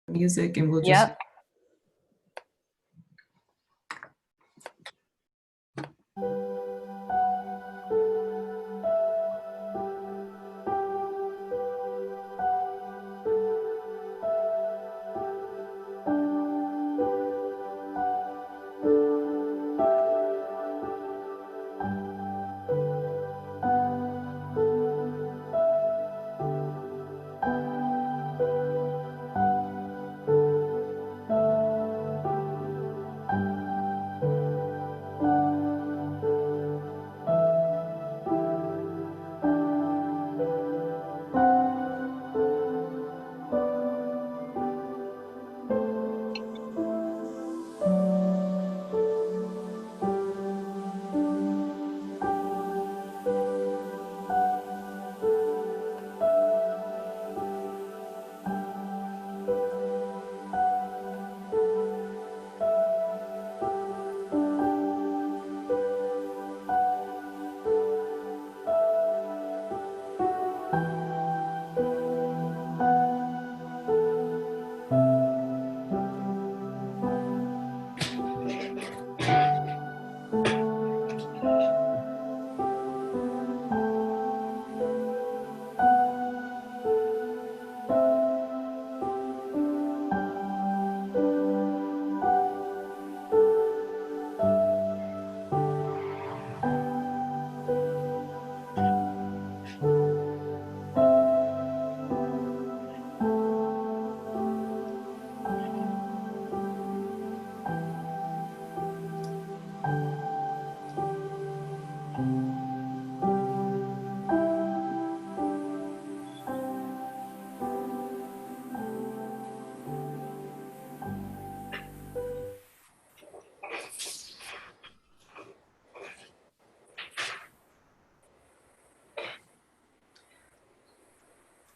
music and we'll just. Yep.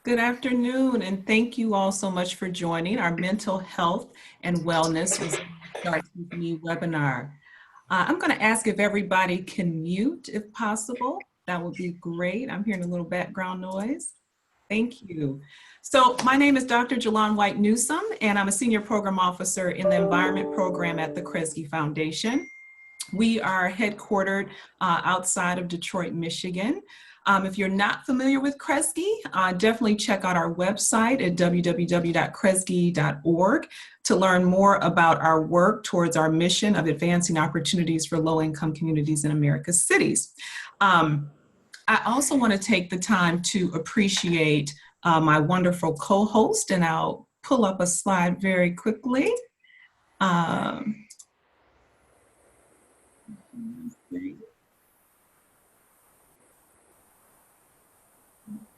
Good afternoon, and thank you all so much for joining our Mental Health and Wellness Starts With Me webinar. I'm going to ask if everybody can mute if possible. That would be great. I'm hearing a little background noise. Thank you. So my name is Dr. Jalon White Newsome, and I'm a Senior Program Officer in the Environment Program at the Kresge Foundation. We are headquartered outside of Detroit, Michigan. If you're not familiar with Kresge, definitely check out our website at www.kresge.org to learn more about our work towards our mission of advancing opportunities for low-income communities in America's cities. I also want to take the time to appreciate my wonderful co-host, and I'll pull up a slide very quickly.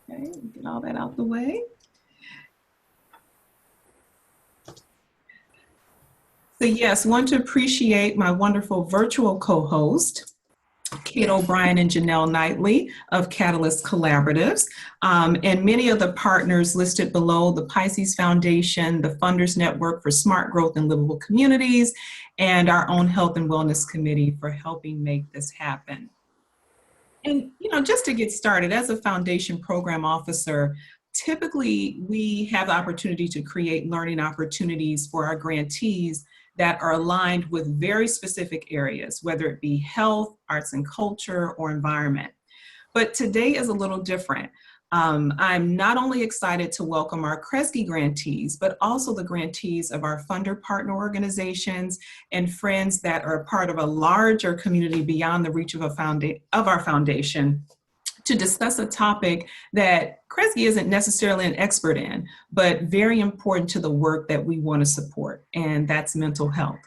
Okay, get all that out the way. So yes, want to appreciate my wonderful virtual co-host, Kate O'Brien and Janelle Knightley of Catalyst Collaboratives, and many of the partners listed below: the Pisces Foundation, the Funders Network for Smart Growth and Livable Communities, and our own Health and Wellness Committee for helping make this happen. And, you know, just to get started, as a foundation program officer, typically we have the opportunity to create learning opportunities for our grantees that are aligned with very specific areas, whether it be health, arts and culture, or environment. But today is a little different. I'm not only excited to welcome our Kresge grantees, but also the grantees of our funder partner organizations and friends that are part of a larger community beyond the reach of our foundation, to discuss a topic that Kresge isn't necessarily an expert in, but very important to the work that we want to support, and that's mental health.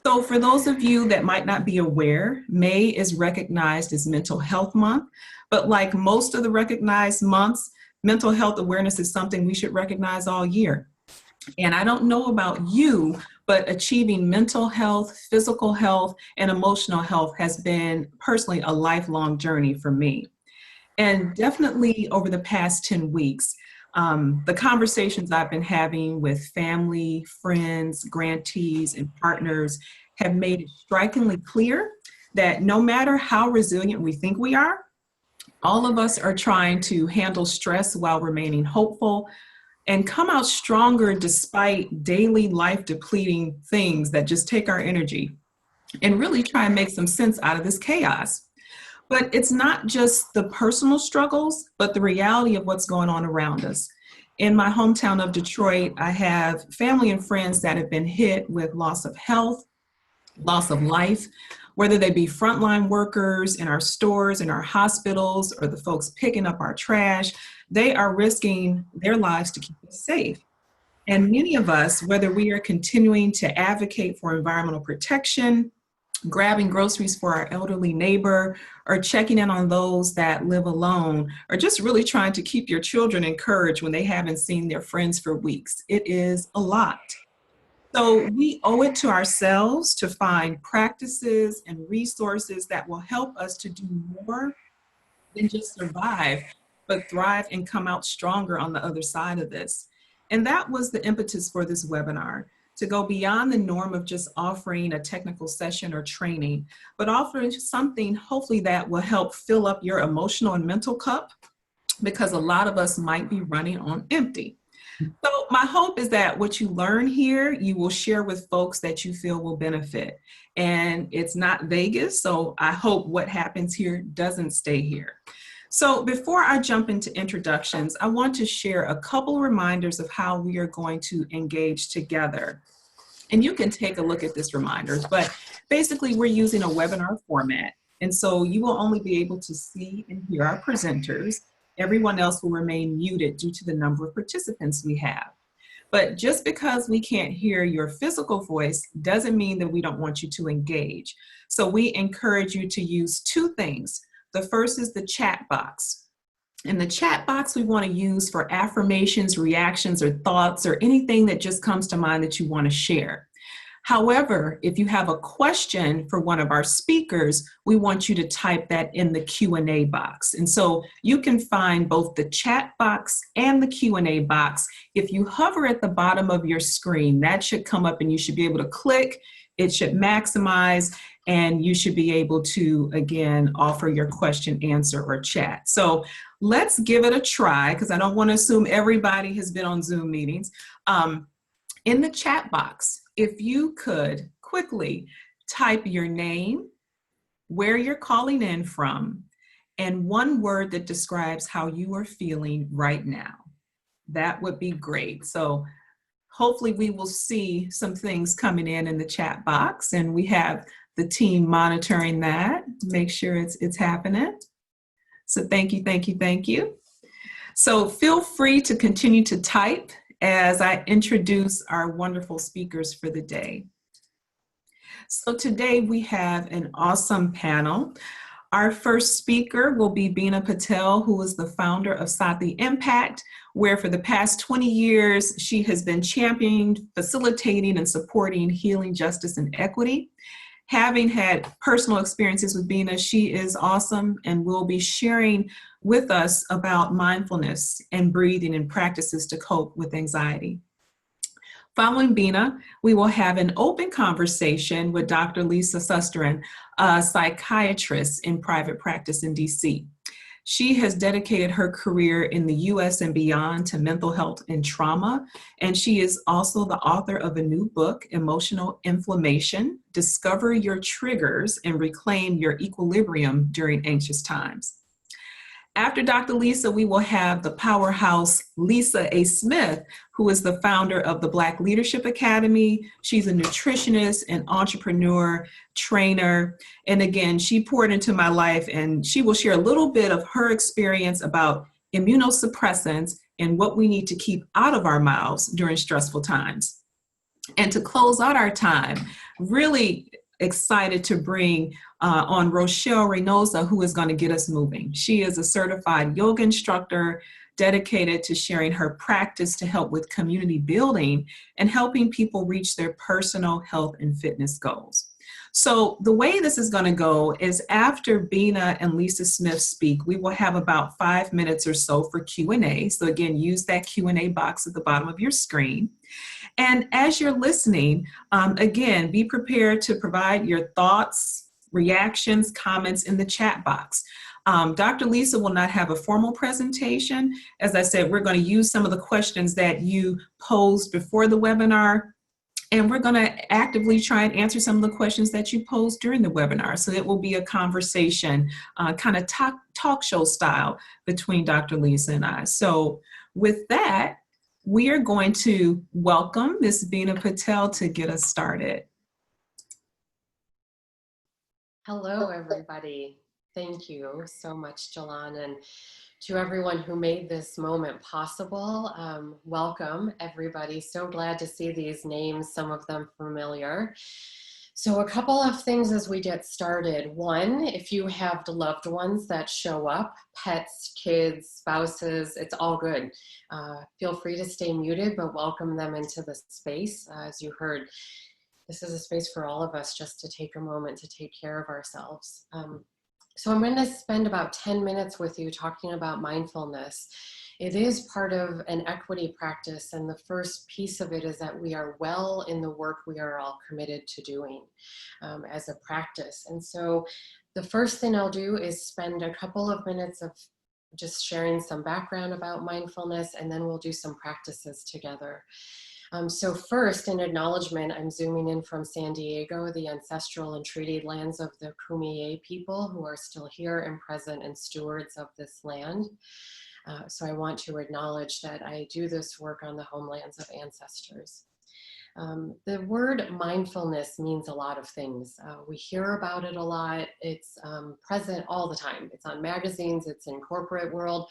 So for those of you that might not be aware, May is recognized as Mental Health Month, but like most of the recognized months, mental health awareness is something we should recognize all year. And I don't know about you, but achieving mental health, physical health, and emotional health has been personally a lifelong journey for me. And definitely over the past 10 weeks, the conversations I've been having with family, friends, grantees, and partners have made it strikingly clear that no matter how resilient we think we are, all of us are trying to handle stress while remaining hopeful, and come out stronger despite daily life depleting things that just take our energy, and really try and make some sense out of this chaos. But it's not just the personal struggles, but the reality of what's going on around us. In my hometown of Detroit, I have family and friends that have been hit with loss of health, loss of life, whether they be frontline workers in our stores, in our hospitals, or the folks picking up our trash. They are risking their lives to keep us safe. And many of us, whether we are continuing to advocate for environmental protection, grabbing groceries for our elderly neighbor, or checking in on those that live alone, or just really trying to keep your children encouraged when they haven't seen their friends for weeks. It is a lot. So we owe it to ourselves to find practices and resources that will help us to do more than just survive, but thrive and come out stronger on the other side of this. And that was the impetus for this webinar, to go beyond the norm of just offering a technical session or training, but offering something hopefully that will help fill up your emotional and mental cup, because a lot of us might be running on empty. So my hope is that what you learn here, you will share with folks that you feel will benefit. And it's not Vegas, so I hope what happens here doesn't stay here. So before I jump into introductions, I want to share a couple reminders of how we are going to engage together. And you can take a look at this reminders, but basically we're using a webinar format. And so you will only be able to see and hear our presenters. Everyone else will remain muted due to the number of participants we have. But just because we can't hear your physical voice doesn't mean that we don't want you to engage. So we encourage you to use two things. The first is the chat box. And the chat box we want to use for affirmations, reactions, or thoughts, or anything that just comes to mind that you want to share. However, if you have a question for one of our speakers, we want you to type that in the Q&A box. And so you can find both the chat box and the Q&A box. If you hover at the bottom of your screen, that should come up and you should be able to click. It should maximize, and you should be able to, again, offer your question, answer, or chat. So let's give it a try, because I don't want to assume everybody has been on Zoom meetings. In the chat box, if you could quickly type your name, where you're calling in from, and one word that describes how you are feeling right now, that would be great. So hopefully we will see some things coming in the chat box, and we have the team monitoring that, make sure it's happening. So thank you, thank you, thank you. So feel free to continue to type as I introduce our wonderful speakers for the day. So today we have an awesome panel. Our first speaker will be Bina Patel, who is the founder of Saathi Impact, where for the past 20 years, she has been championing, facilitating, and supporting healing, justice, and equity. Having had personal experiences with Bina, she is awesome and will be sharing with us about mindfulness and breathing and practices to cope with anxiety. Following Bina, we will have an open conversation with Dr. Lisa Susteren, a psychiatrist in private practice in DC. She has dedicated her career in the US and beyond to mental health and trauma, and she is also the author of a new book, Emotional Inflammation: Discover Your Triggers and Reclaim Your Equilibrium During Anxious Times. After Dr. Lisa, we will have the powerhouse Lisa A. Smith, who is the founder of the Black Leadership Academy. She's a nutritionist, an entrepreneur, trainer. And again, she poured into my life, and she will share a little bit of her experience about immunosuppressants and what we need to keep out of our mouths during stressful times. And to close out our time, really excited to bring on Rochelle Reynosa, who is going to get us moving. She is a certified yoga instructor dedicated to sharing her practice to help with community building and helping people reach their personal health and fitness goals. So the way this is going to go is after Bina and Lisa Smith speak, we will have about 5 minutes or so for Q&A. So again, use that Q&A box at the bottom of your screen. And as you're listening, again, be prepared to provide your thoughts, reactions, comments in the chat box. Dr. Lisa will not have a formal presentation. As I said, we're going to use some of the questions that you posed before the webinar, and we're going to actively try and answer some of the questions that you posed during the webinar. So it will be a conversation, kind of talk show style between Dr. Lisa and I. So with that, we are going to welcome Ms. Bina Patel to get us started. Hello, everybody. Thank you so much, Jalan, and to everyone who made this moment possible. Welcome, everybody. So glad to see these names, some of them familiar. So a couple of things as we get started. One, if you have loved ones that show up, pets, kids, spouses, it's all good. Feel free to stay muted, but welcome them into the space. As you heard, this is a space for all of us just to take a moment to take care of ourselves. So I'm going to spend about 10 minutes with you talking about mindfulness. It is part of an equity practice, and the first piece of it is that we are well in the work we are all committed to doing as a practice. And so the first thing I'll do is spend a couple of minutes of just sharing some background about mindfulness, and then we'll do some practices together. So first, in acknowledgement, I'm zooming in from San Diego, the ancestral and treaty lands of the Kumeyaay people who are still here and present and stewards of this land. So I want to acknowledge that I do this work on the homelands of ancestors. The word mindfulness means a lot of things. We hear about it a lot. It's present all the time. It's on magazines, it's in corporate world.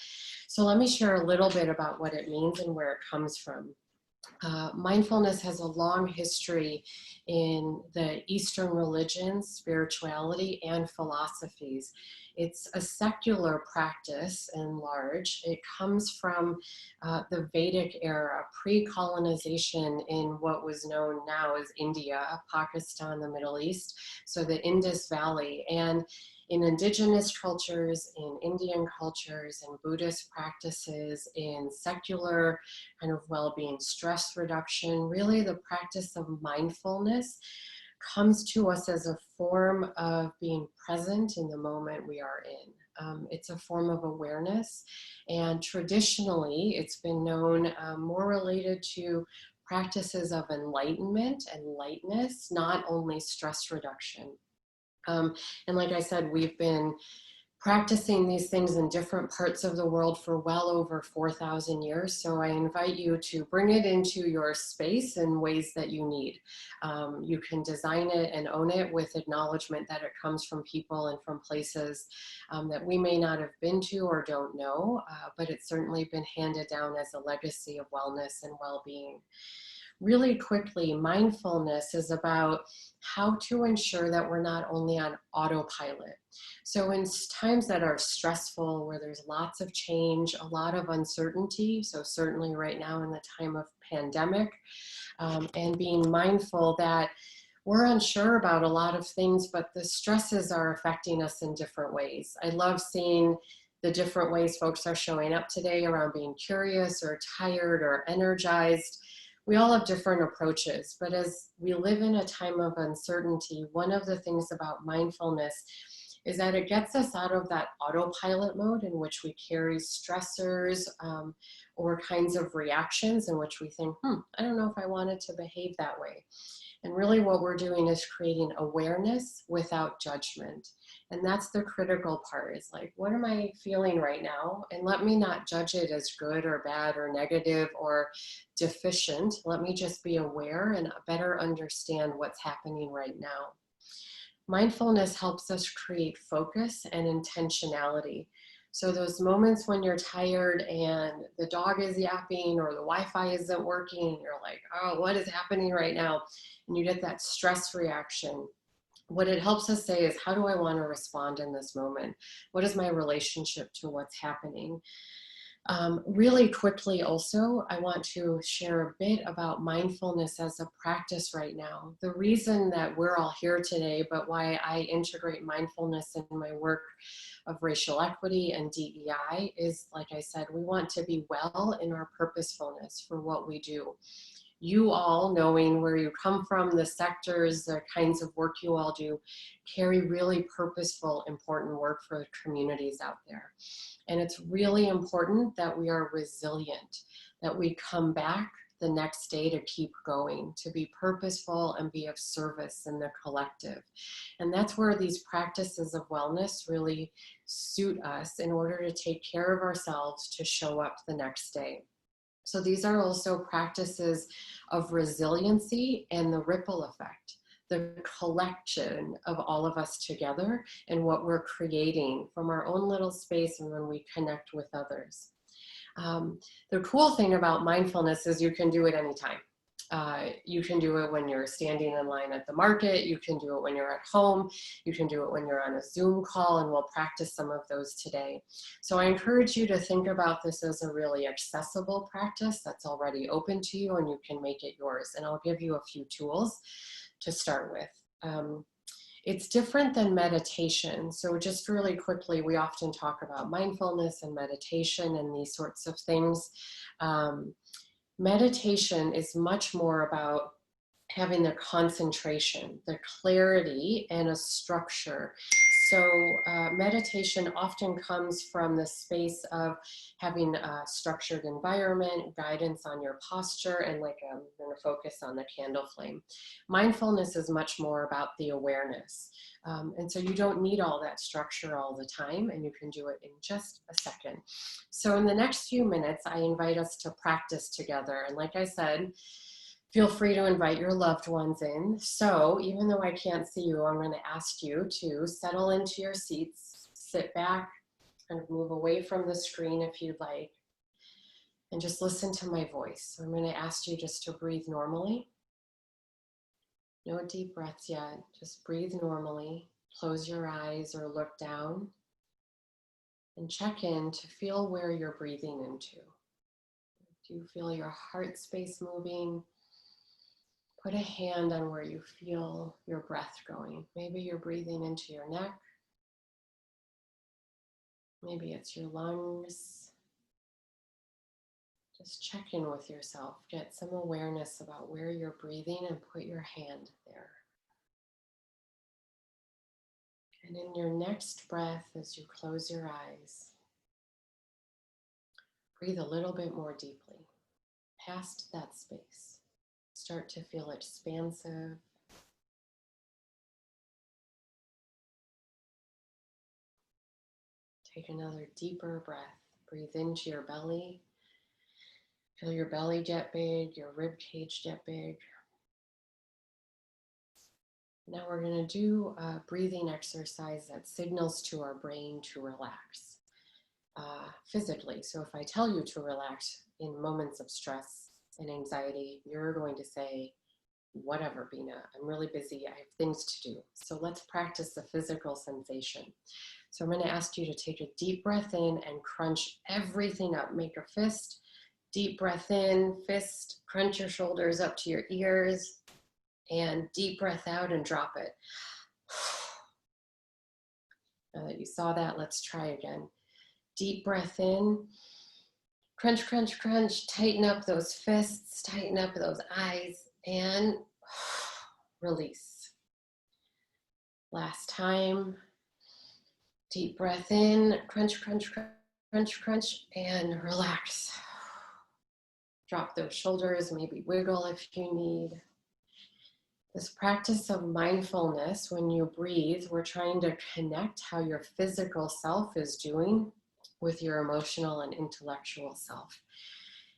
So let me share a little bit about what it means and where it comes from. Mindfulness has a long history in the Eastern religions, spirituality, and philosophies. It's a secular practice in large. It comes from the Vedic era, pre-colonization in what was known now as India, Pakistan, the Middle East, so the Indus Valley. And in indigenous cultures, in Indian cultures, in Buddhist practices, in secular kind of well-being, stress reduction, really the practice of mindfulness comes to us as a form of being present in the moment we are in. It's a form of awareness, and traditionally it's been known more related to practices of enlightenment and lightness, not only stress reduction. And like I said, we've been practicing these things in different parts of the world for well over 4,000 years. So I invite you to bring it into your space in ways that you need. You can design it and own it with acknowledgement that it comes from people and from places that we may not have been to or don't know, but it's certainly been handed down as a legacy of wellness and well-being. Really quickly, mindfulness is about how to ensure that we're not only on autopilot. So in times that are stressful, where there's lots of change, a lot of uncertainty, so certainly right now in the time of pandemic, and being mindful that we're unsure about a lot of things, but the stresses are affecting us in different ways. I love seeing the different ways folks are showing up today around being curious or tired or energized. We all have different approaches, but as we live in a time of uncertainty, one of the things about mindfulness is that it gets us out of that autopilot mode in which we carry stressors or kinds of reactions in which we think, I don't know if I wanted to behave that way. And really what we're doing is creating awareness without judgment. And that's the critical part, is like, what am I feeling right now? And let me not judge it as good or bad or negative or deficient. Let me just be aware and better understand what's happening right now. Mindfulness helps us create focus and intentionality. So those moments when you're tired and the dog is yapping or the Wi-Fi isn't working, you're like, oh, what is happening right now? And you get that stress reaction. What it helps us say is, how do I want to respond in this moment? What is my relationship to what's happening? Really quickly also, I want to share a bit about mindfulness as a practice right now. The reason that we're all here today, but why I integrate mindfulness in my work of racial equity and DEI is, like I said, we want to be well in our purposefulness for what we do. you all, knowing where you come from, the sectors, the kinds of work you all do, carry really purposeful, important work for the communities out there. And it's really important that we are resilient, that we come back the next day to keep going, to be purposeful and be of service in the collective. And that's where these practices of wellness really suit us in order to take care of ourselves to show up the next day. So these are also practices of resiliency and the ripple effect, the collection of all of us together and what we're creating from our own little space and when we connect with others. The cool thing about mindfulness is you can do it anytime. You can do it when you're standing in line at the market. You can do it when you're at home. You can do it when you're on a Zoom call, and we'll practice some of those today. So I encourage you to think about this as a really accessible practice that's already open to you, and you can make it yours. And I'll give you a few tools to start with. It's different than meditation. So just really quickly, we often talk about mindfulness and meditation and these sorts of things. Meditation is much more about having the concentration, the clarity, and a structure. So meditation often comes from the space of having a structured environment, guidance on your posture, and like I'm going to focus on the candle flame. Mindfulness is much more about the awareness. And so you don't need all that structure all the time, and you can do it in just a second. So in the next few minutes, I invite us to practice together. And like I said, feel free to invite your loved ones in. So even though I can't see you, I'm going to ask you to settle into your seats, sit back, kind of move away from the screen if you'd like, and just listen to my voice. So I'm going to ask you just to breathe normally. No deep breaths yet. Just breathe normally. Close your eyes or look down and check in to feel where you're breathing into. Do you feel your heart space moving? Put a hand on where you feel your breath going. Maybe you're breathing into your neck. Maybe it's your lungs. Just check in with yourself. Get some awareness about where you're breathing and put your hand there. And in your next breath, as you close your eyes, breathe a little bit more deeply, past that space. Start to feel expansive. Take another deeper breath. Breathe into your belly. Feel your belly get big, your rib cage get big. Now we're going to do a breathing exercise that signals to our brain to relax physically. So if I tell you to relax in moments of stress and anxiety, you're going to say, whatever, Bina, I'm really busy, I have things to do. So let's practice the physical sensation. So I'm going to ask you to take a deep breath in and crunch everything up. Make a fist, deep breath in, fist, crunch your shoulders up to your ears, and deep breath out and drop it. Now that you saw that, let's try again. Deep breath in, crunch, crunch, crunch, tighten up those fists, tighten up those eyes, and release. Last time, deep breath in, crunch, crunch, crunch, crunch, and relax. Drop those shoulders, maybe wiggle if you need. This practice of mindfulness, when you breathe, we're trying to connect how your physical self is doing with your emotional and intellectual self.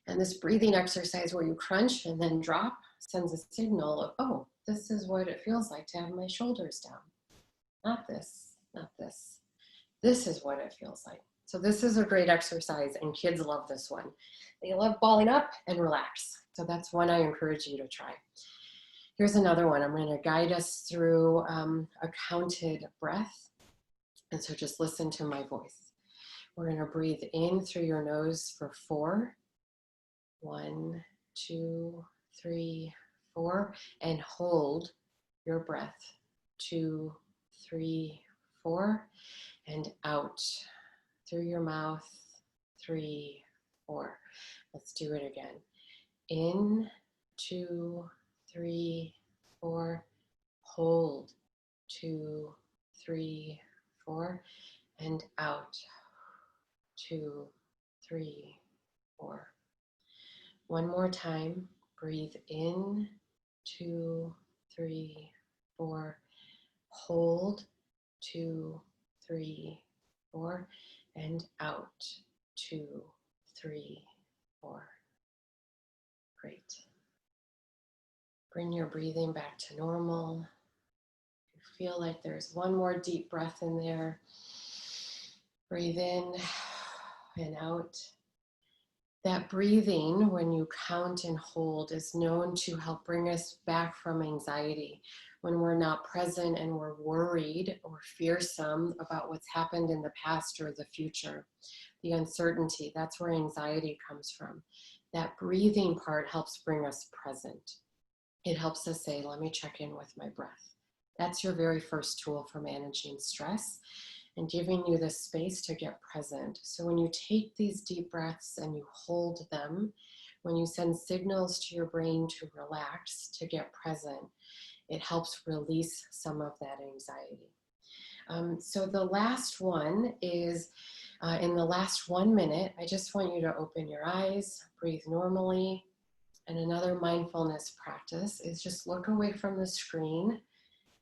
And this breathing exercise where you crunch and then drop sends a signal of, oh, this is what it feels like to have my shoulders down. Not this, not this. This is what it feels like. So this is a great exercise, and kids love this one. They love balling up and relax. So that's one I encourage you to try. Here's another one. I'm going to guide us through a counted breath. And so just listen to my voice. We're going to breathe in through your nose for 4. 1, 2, 3, 4. And hold your breath. 2, 3, 4. And out through your mouth. 3, 4. Let's do it again. In 2, 3, 4. Hold. 2, 3, 4. And out. 2, 3, 4. One more time. Breathe in. 2, 3, 4. Hold. 2, 3, 4. And out. 2, 3, 4. Great. Bring your breathing back to normal. You feel like there's one more deep breath in there. Breathe in and out. That breathing, when you count and hold, is known to help bring us back from anxiety. When we're not present and we're worried or fearsome about what's happened in the past or the future, the uncertainty, that's where anxiety comes from. That breathing part helps bring us present. It helps us say, let me check in with my breath. That's your very first tool for managing stress and giving you the space to get present. So when you take these deep breaths and you hold them, when you send signals to your brain to relax, to get present, it helps release some of that anxiety. So the last one is, in the last 1 minute, I just want you to open your eyes, breathe normally. And another mindfulness practice is just look away from the screen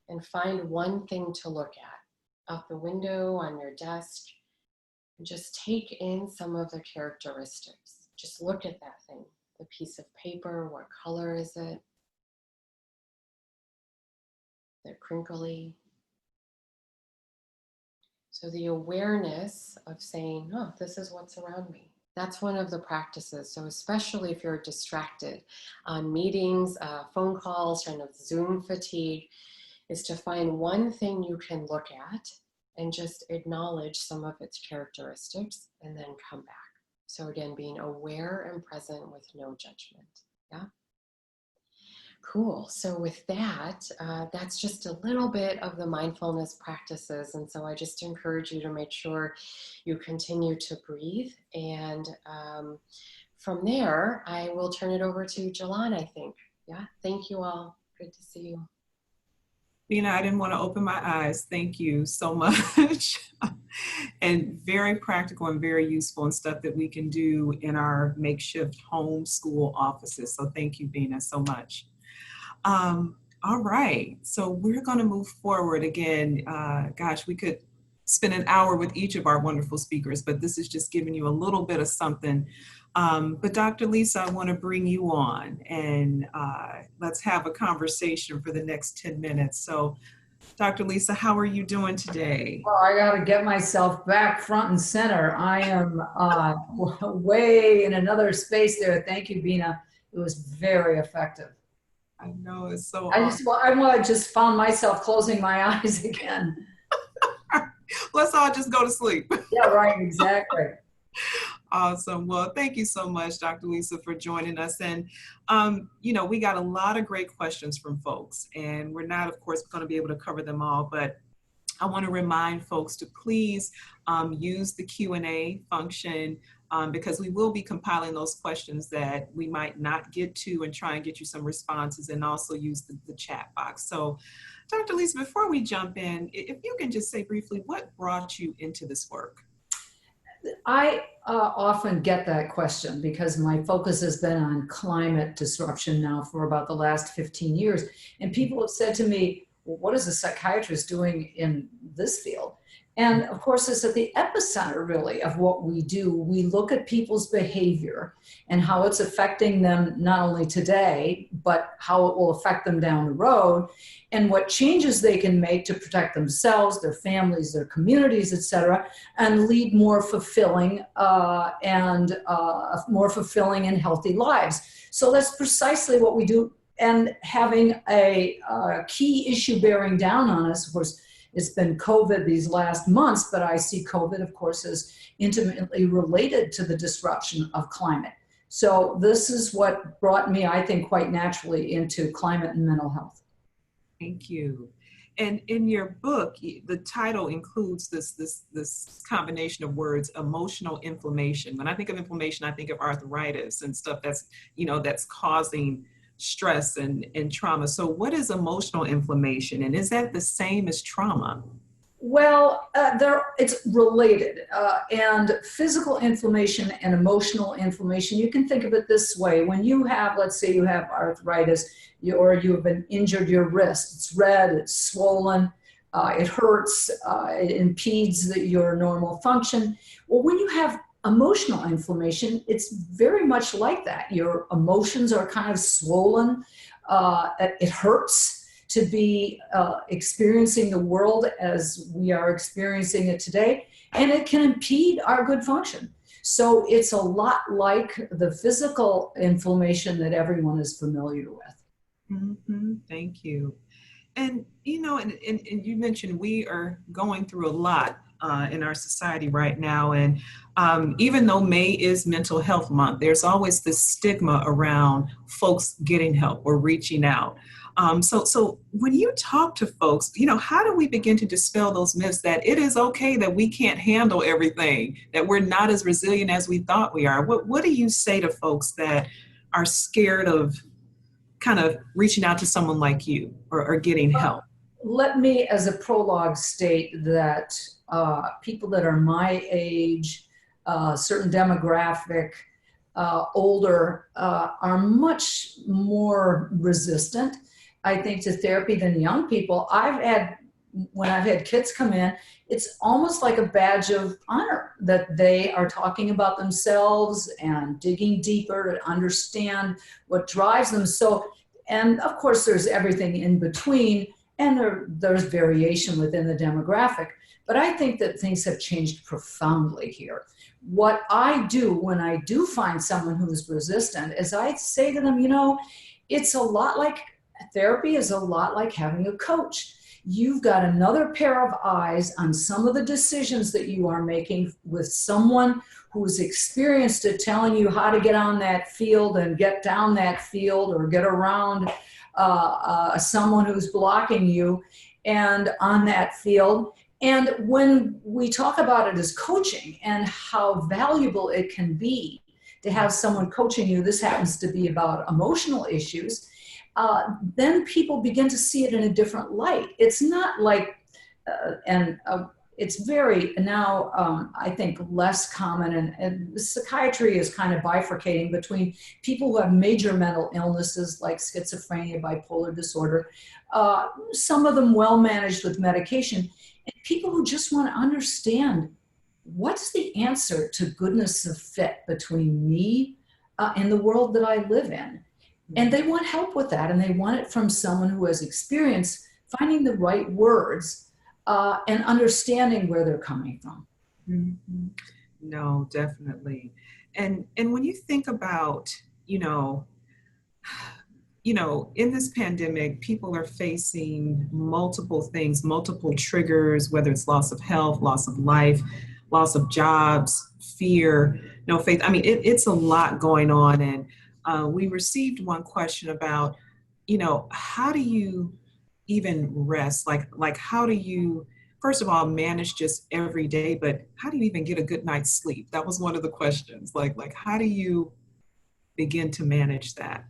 and find one thing to look at, out the window, on your desk, and just take in some of the characteristics. Just look at that thing, the piece of paper, what color is it? They're crinkly. So the awareness of saying, oh, this is what's around me. That's one of the practices. So especially if you're distracted on meetings, phone calls, kind of Zoom fatigue, is to find one thing you can look at and just acknowledge some of its characteristics and then come back. So again, being aware and present with no judgment. Yeah. Cool. So with that, that's just a little bit of the mindfulness practices. And so I just encourage you to make sure you continue to breathe. And from there, I will turn it over to Jalan, I think. Yeah. Thank you all. Good to see you. Bina, I didn't want to open my eyes. Thank you so much. And very practical and very useful and stuff that we can do in our makeshift home school offices. So thank you, Bina, so much. All right, so we're going to move forward again. Gosh, we could spend an hour with each of our wonderful speakers, but this is just giving you a little bit of something. But Dr. Lisa, I want to bring you on and let's have a conversation for the next 10 minutes. So Dr. Lisa, how are you doing today? Well, I got to get myself back front and center. I am way in another space there. Thank you, Bina. It was very effective. I know, it's so I just found myself closing my eyes again. Let's all just go to sleep. Yeah, right, exactly. Awesome. Well, thank you so much, Dr. Lisa, for joining us. And, you know, we got a lot of great questions from folks, and we're not, of course, going to be able to cover them all, but I want to remind folks to please use the Q&A function because we will be compiling those questions that we might not get to and try and get you some responses, and also use the chat box. So Dr. Lisa, before we jump in, if you can just say briefly, what brought you into this work? I often get that question because my focus has been on climate disruption now for about the last 15 years. And people have said to me, well, what is a psychiatrist doing in this field? And of course, it's at the epicenter really of what we do. We look at people's behavior and how it's affecting them not only today, but how it will affect them down the road, and what changes they can make to protect themselves, their families, their communities, et cetera, and lead more fulfilling and healthy lives. So that's precisely what we do. And having a key issue bearing down on us, of course, it's been COVID these last months, but I see COVID, of course, as intimately related to the disruption of climate. So this is what brought me, I think, quite naturally into climate and mental health. Thank you. And in your book, the title includes this combination of words, emotional inflammation. When I think of inflammation, I think of arthritis and stuff that's, you know, that's causing stress and trauma. So what is emotional inflammation, and is that the same as trauma? Well, it's related. And physical inflammation and emotional inflammation, you can think of it this way. When you have, let's say you have arthritis, or you have been injured your wrist, it's red, it's swollen, it hurts, it impedes your normal function. Well, when you have emotional inflammation, it's very much like that. Your emotions are kind of swollen. It hurts to be experiencing the world as we are experiencing it today, and it can impede our good function. So it's a lot like the physical inflammation that everyone is familiar with. Mm-hmm. Thank you. And, you know, and you mentioned we are going through a lot in our society right now. And even though May is Mental Health Month, there's always this stigma around folks getting help or reaching out. So when you talk to folks, you know, how do we begin to dispel those myths that it is okay that we can't handle everything, that we're not as resilient as we thought we are? What do you say to folks that are scared of kind of reaching out to someone like you or getting help? Let me, as a prologue, state that people that are my age, certain demographic, older, are much more resistant, I think, to therapy than young people. When I've had kids come in, it's almost like a badge of honor that they are talking about themselves and digging deeper to understand what drives them. So, and of course, there's everything in between, and there's variation within the demographic. But I think that things have changed profoundly here. What I do when I do find someone who's resistant is I say to them, you know, it's a lot like therapy is a lot like having a coach. You've got another pair of eyes on some of the decisions that you are making with someone who's experienced it, telling you how to get on that field and get down that field or get around someone who's blocking you and on that field. And when we talk about it as coaching and how valuable it can be to have someone coaching you, this happens to be about emotional issues, then people begin to see it in a different light. It's not like, it's very now, I think, less common, and psychiatry is kind of bifurcating between people who have major mental illnesses like schizophrenia, bipolar disorder, some of them well managed with medication, and people who just want to understand what's the answer to goodness of fit between me and the world that I live in. And they want help with that, and they want it from someone who has experience finding the right words and understanding where they're coming from. Mm-hmm. No, definitely. And when you think about, you know, in this pandemic, people are facing multiple things, multiple triggers, whether it's loss of health, loss of life, loss of jobs, fear, no faith. I mean, it's a lot going on. And we received one question about, you know, how do you even rest? Like how do you, first of all, manage just every day, but how do you even get a good night's sleep? That was one of the questions. Like how do you begin to manage that?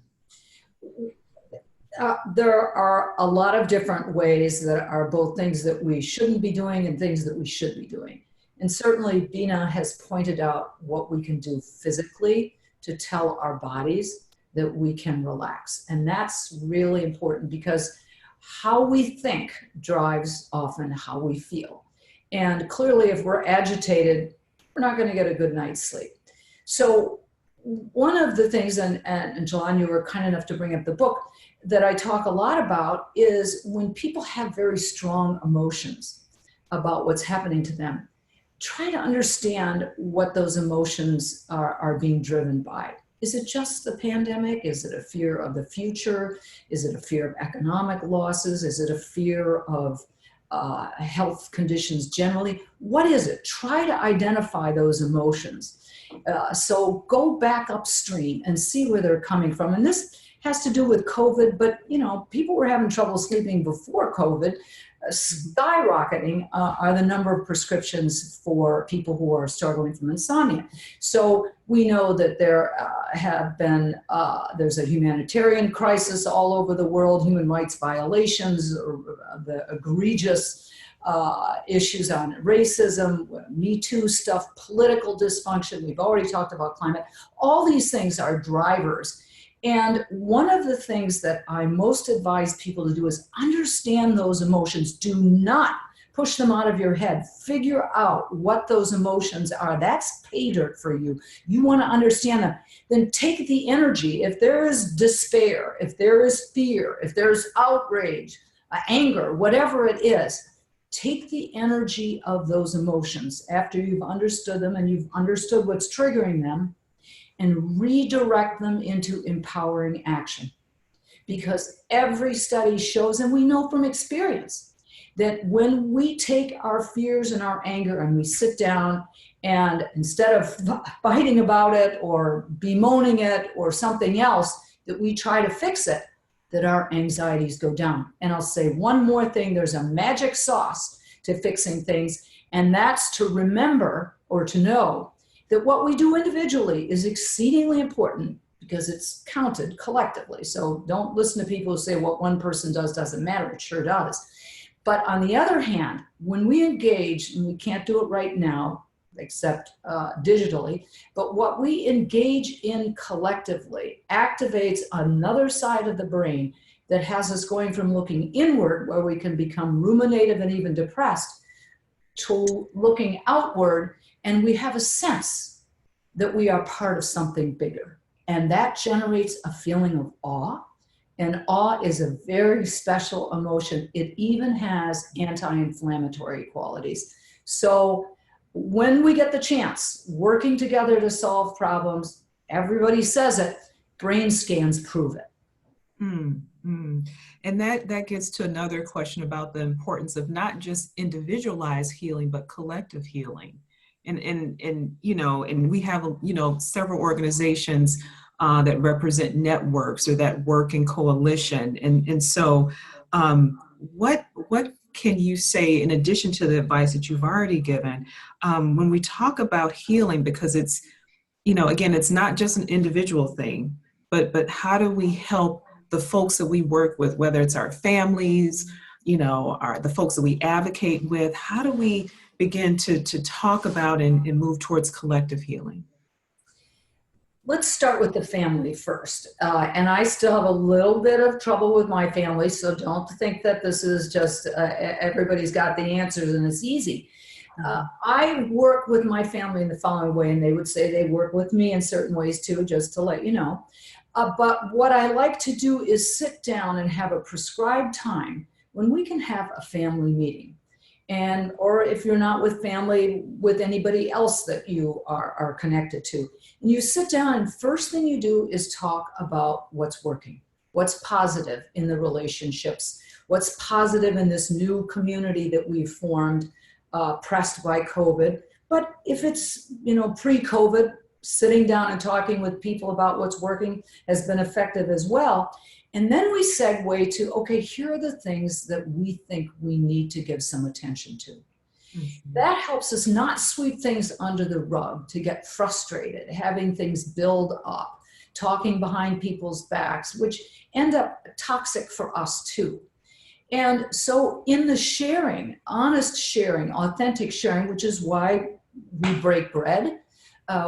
There are a lot of different ways that are both things that we shouldn't be doing and things that we should be doing. And certainly Bina has pointed out what we can do physically to tell our bodies that we can relax. And that's really important because how we think drives often how we feel. And clearly, if we're agitated, we're not going to get a good night's sleep. So one of the things, and John, you were kind enough to bring up the book, that I talk a lot about is when people have very strong emotions about what's happening to them, try to understand what those emotions are being driven by. Is it just the pandemic? Is it a fear of the future? Is it a fear of economic losses? Is it a fear of health conditions generally? What is it? Try to identify those emotions. So go back upstream and see where they're coming from. And this has to do with COVID, but you know, people were having trouble sleeping before COVID. skyrocketing are the number of prescriptions for people who are struggling from insomnia. So we know that there have been, there's a humanitarian crisis all over the world, human rights violations, the egregious issues on racism, Me Too stuff, political dysfunction. We've already talked about climate. All these things are drivers. And one of the things that I most advise people to do is understand those emotions. Do not push them out of your head. Figure out what those emotions are. That's pay dirt for you. You want to understand them. Then take the energy. If there is despair, if there is fear, if there's outrage, anger, whatever it is, take the energy of those emotions after you've understood them and you've understood what's triggering them, and redirect them into empowering action. Because every study shows, and we know from experience, that when we take our fears and our anger and we sit down and instead of fighting about it or bemoaning it or something else, that we try to fix it, that our anxieties go down. And I'll say one more thing, there's a magic sauce to fixing things, and that's to remember or to know that what we do individually is exceedingly important because it's counted collectively. So don't listen to people who say what one person does doesn't matter. It sure does. But on the other hand, when we engage, and we can't do it right now, except digitally, but what we engage in collectively activates another side of the brain that has us going from looking inward, where we can become ruminative and even depressed, to looking outward. And we have a sense that we are part of something bigger. And that generates a feeling of awe. And awe is a very special emotion. It even has anti-inflammatory qualities. So when we get the chance, working together to solve problems, everybody says it, brain scans prove it. And that gets to another question about the importance of not just individualized healing, but collective healing. And you know, and we have, you know, several organizations that represent networks or that work in coalition. And so what can you say in addition to the advice that you've already given when we talk about healing, because it's, you know, again, it's not just an individual thing, but how do we help the folks that we work with, whether it's our families, you know, the folks that we advocate with, how do we begin to talk about and move towards collective healing? Let's start with the family first. And I still have a little bit of trouble with my family, so don't think that this is just everybody's got the answers and it's easy. I work with my family in the following way, and they would say they work with me in certain ways too, just to let you know. But what I like to do is sit down and have a prescribed time when we can have a family meeting. And, or if you're not with family, with anybody else that you are connected to. And you sit down and first thing you do is talk about what's working, what's positive in the relationships, what's positive in this new community that we've formed, pressed by COVID. But if it's, you know, pre-COVID, sitting down and talking with people about what's working has been effective as well. And then we segue to, okay, here are the things that we think we need to give some attention to. Mm-hmm. That helps us not sweep things under the rug, to get frustrated, having things build up, talking behind people's backs, which end up toxic for us too. And so in the sharing, honest sharing, authentic sharing, which is why we break bread,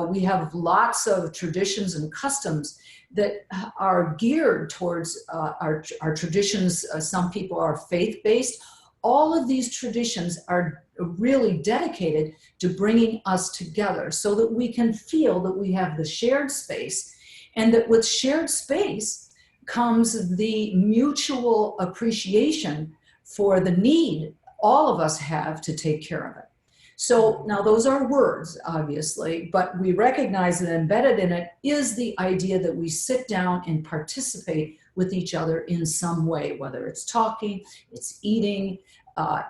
we have lots of traditions and customs that are geared towards our traditions. Some people are faith-based. All of these traditions are really dedicated to bringing us together so that we can feel that we have the shared space, and that with shared space comes the mutual appreciation for the need all of us have to take care of it. So now those are words, obviously, but we recognize that embedded in it is the idea that we sit down and participate with each other in some way, whether it's talking, it's eating,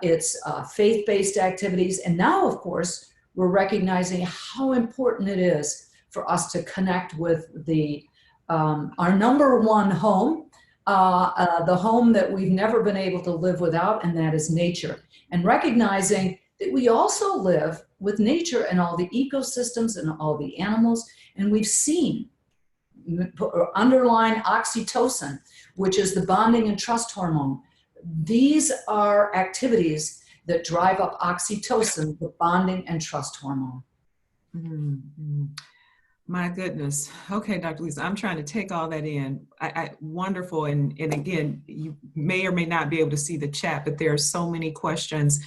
it's faith-based activities. And now, of course, we're recognizing how important it is for us to connect with our number one home, the home that we've never been able to live without, and that is nature. And recognizing that we also live with nature and all the ecosystems and all the animals, and we've seen underlying oxytocin, which is the bonding and trust hormone. These are activities that drive up oxytocin, the bonding and trust hormone. Mm-hmm. My goodness. Okay, Dr. Lisa, I'm trying to take all that in. Wonderful. And again, you may or may not be able to see the chat, but there are so many questions.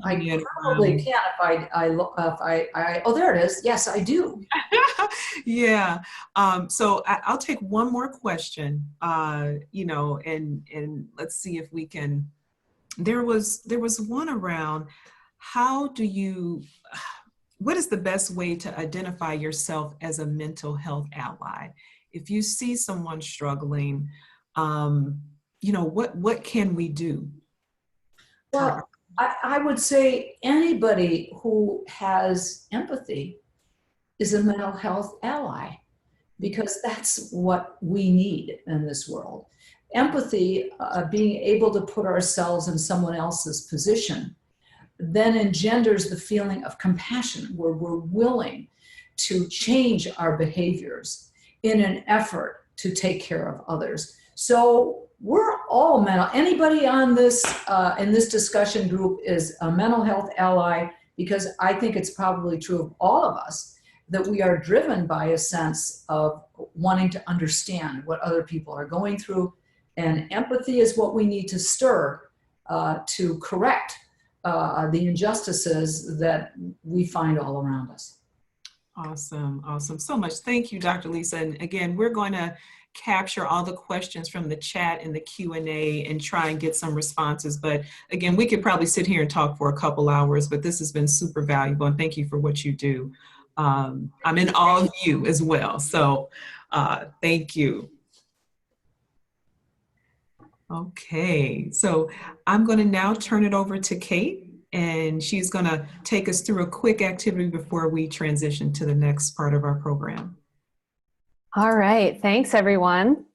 I probably can oh, there it is. Yes, I do. Yeah. So I'll take one more question, you know, and let's see if we can, there was one around, what is the best way to identify yourself as a mental health ally? If you see someone struggling, you know, what can we do? Well, I would say anybody who has empathy is a mental health ally, because that's what we need in this world. Empathy, being able to put ourselves in someone else's position, then engenders the feeling of compassion, where we're willing to change our behaviors in an effort to take care of others. So we're all mental. Anybody on this in this discussion group is a mental health ally, because I think it's probably true of all of us that we are driven by a sense of wanting to understand what other people are going through, and empathy is what we need to stir to correct the injustices that we find all around us. Awesome. Awesome. So much. Thank you, Dr. Lisa. And again, we're going to capture all the questions from the chat and the Q&A and try and get some responses. But again, we could probably sit here and talk for a couple hours, but this has been super valuable. And thank you for what you do. I'm in awe of you as well. So thank you. Okay, so I'm going to now turn it over to Kate, and she's going to take us through a quick activity before we transition to the next part of our program. All right, thanks everyone.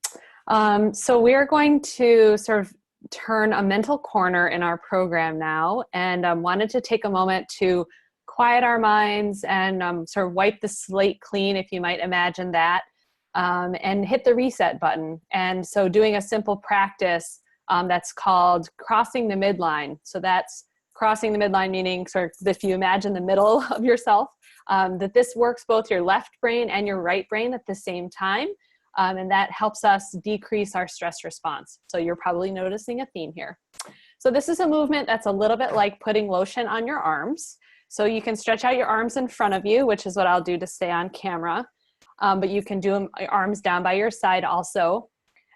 So we are going to sort of turn a mental corner in our program now, and wanted to take a moment to quiet our minds and sort of wipe the slate clean, if you might imagine that. And hit the reset button. And so doing a simple practice that's called crossing the midline. So that's crossing the midline, meaning sort of if you imagine the middle of yourself, that this works both your left brain and your right brain at the same time. And that helps us decrease our stress response. So you're probably noticing a theme here. So this is a movement that's a little bit like putting lotion on your arms. So you can stretch out your arms in front of you, which is what I'll do to stay on camera. But you can do them arms down by your side also.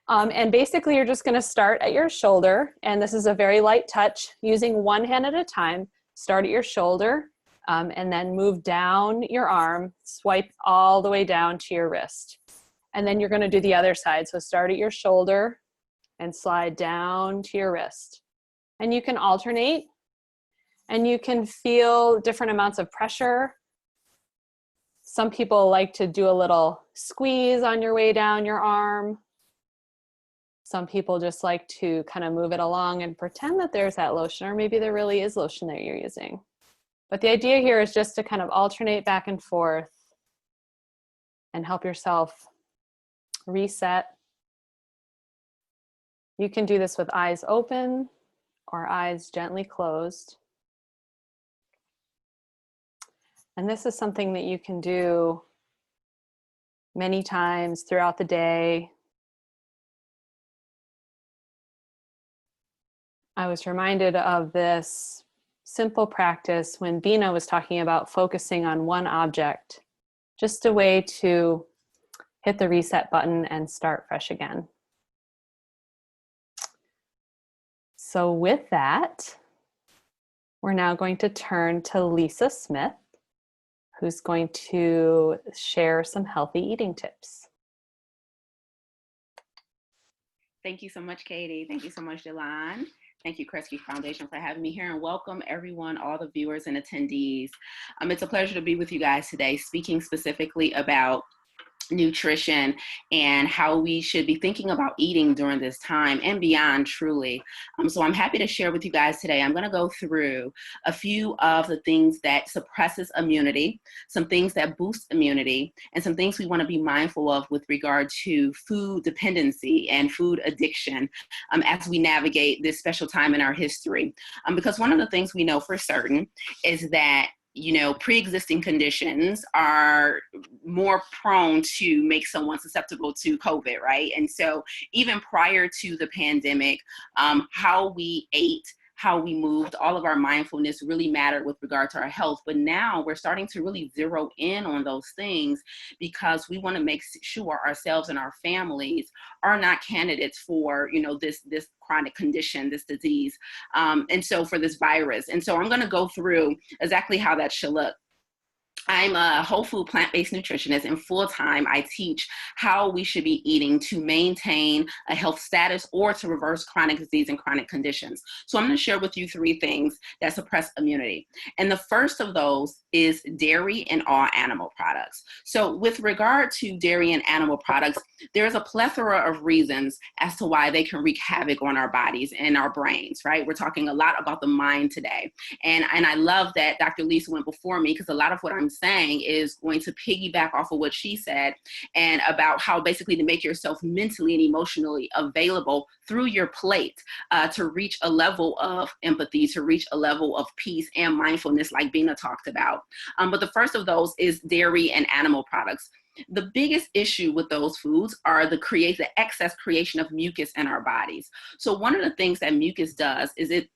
And basically you're just gonna start at your shoulder, and this is a very light touch, using one hand at a time. Start at your shoulder, and then move down your arm, swipe all the way down to your wrist. And then you're gonna do the other side. So start at your shoulder and slide down to your wrist. And you can alternate, and you can feel different amounts of pressure. Some people like to do a little squeeze on your way down your arm. Some people just like to kind of move it along and pretend that there's that lotion, or maybe there really is lotion that you're using. But the idea here is just to kind of alternate back and forth and help yourself reset. You can do this with eyes open or eyes gently closed. And this is something that you can do many times throughout the day. I was reminded of this simple practice when Bina was talking about focusing on one object, just a way to hit the reset button and start fresh again. So with that, we're now going to turn to Lisa Smith, who's going to share some healthy eating tips. Thank you so much, Katie. Thank you so much, Jelon. Thank you, Kresge Foundation, for having me here, and welcome everyone, all the viewers and attendees. It's a pleasure to be with you guys today, speaking specifically about nutrition and how we should be thinking about eating during this time and beyond, truly. So I'm happy to share with you guys today. I'm going to go through a few of the things that suppresses immunity, some things that boost immunity, and some things we want to be mindful of with regard to food dependency and food addiction as we navigate this special time in our history. Because one of the things we know for certain is that pre-existing conditions are more prone to make someone susceptible to COVID, right? And so even prior to the pandemic, how we ate, how we moved, all of our mindfulness really mattered with regard to our health. But now we're starting to really zero in on those things because we want to make sure ourselves and our families are not candidates for, this chronic condition, this disease, and so for this virus. And so I'm going to go through exactly how that should look. I'm a whole food plant-based nutritionist, and full-time I teach how we should be eating to maintain a health status or to reverse chronic disease and chronic conditions. So I'm going to share with you 3 things that suppress immunity. And the first of those is dairy and all animal products. So with regard to dairy and animal products, there's a plethora of reasons as to why they can wreak havoc on our bodies and our brains, right? We're talking a lot about the mind today. And I love that Dr. Lisa went before me, because a lot of what I'm saying is going to piggyback off of what she said, and about how basically to make yourself mentally and emotionally available through your plate to reach a level of empathy, to reach a level of peace and mindfulness like Bina talked about. But the first of those is dairy and animal products. The biggest issue with those foods are the excess creation of mucus in our bodies. So one of the things that mucus does is it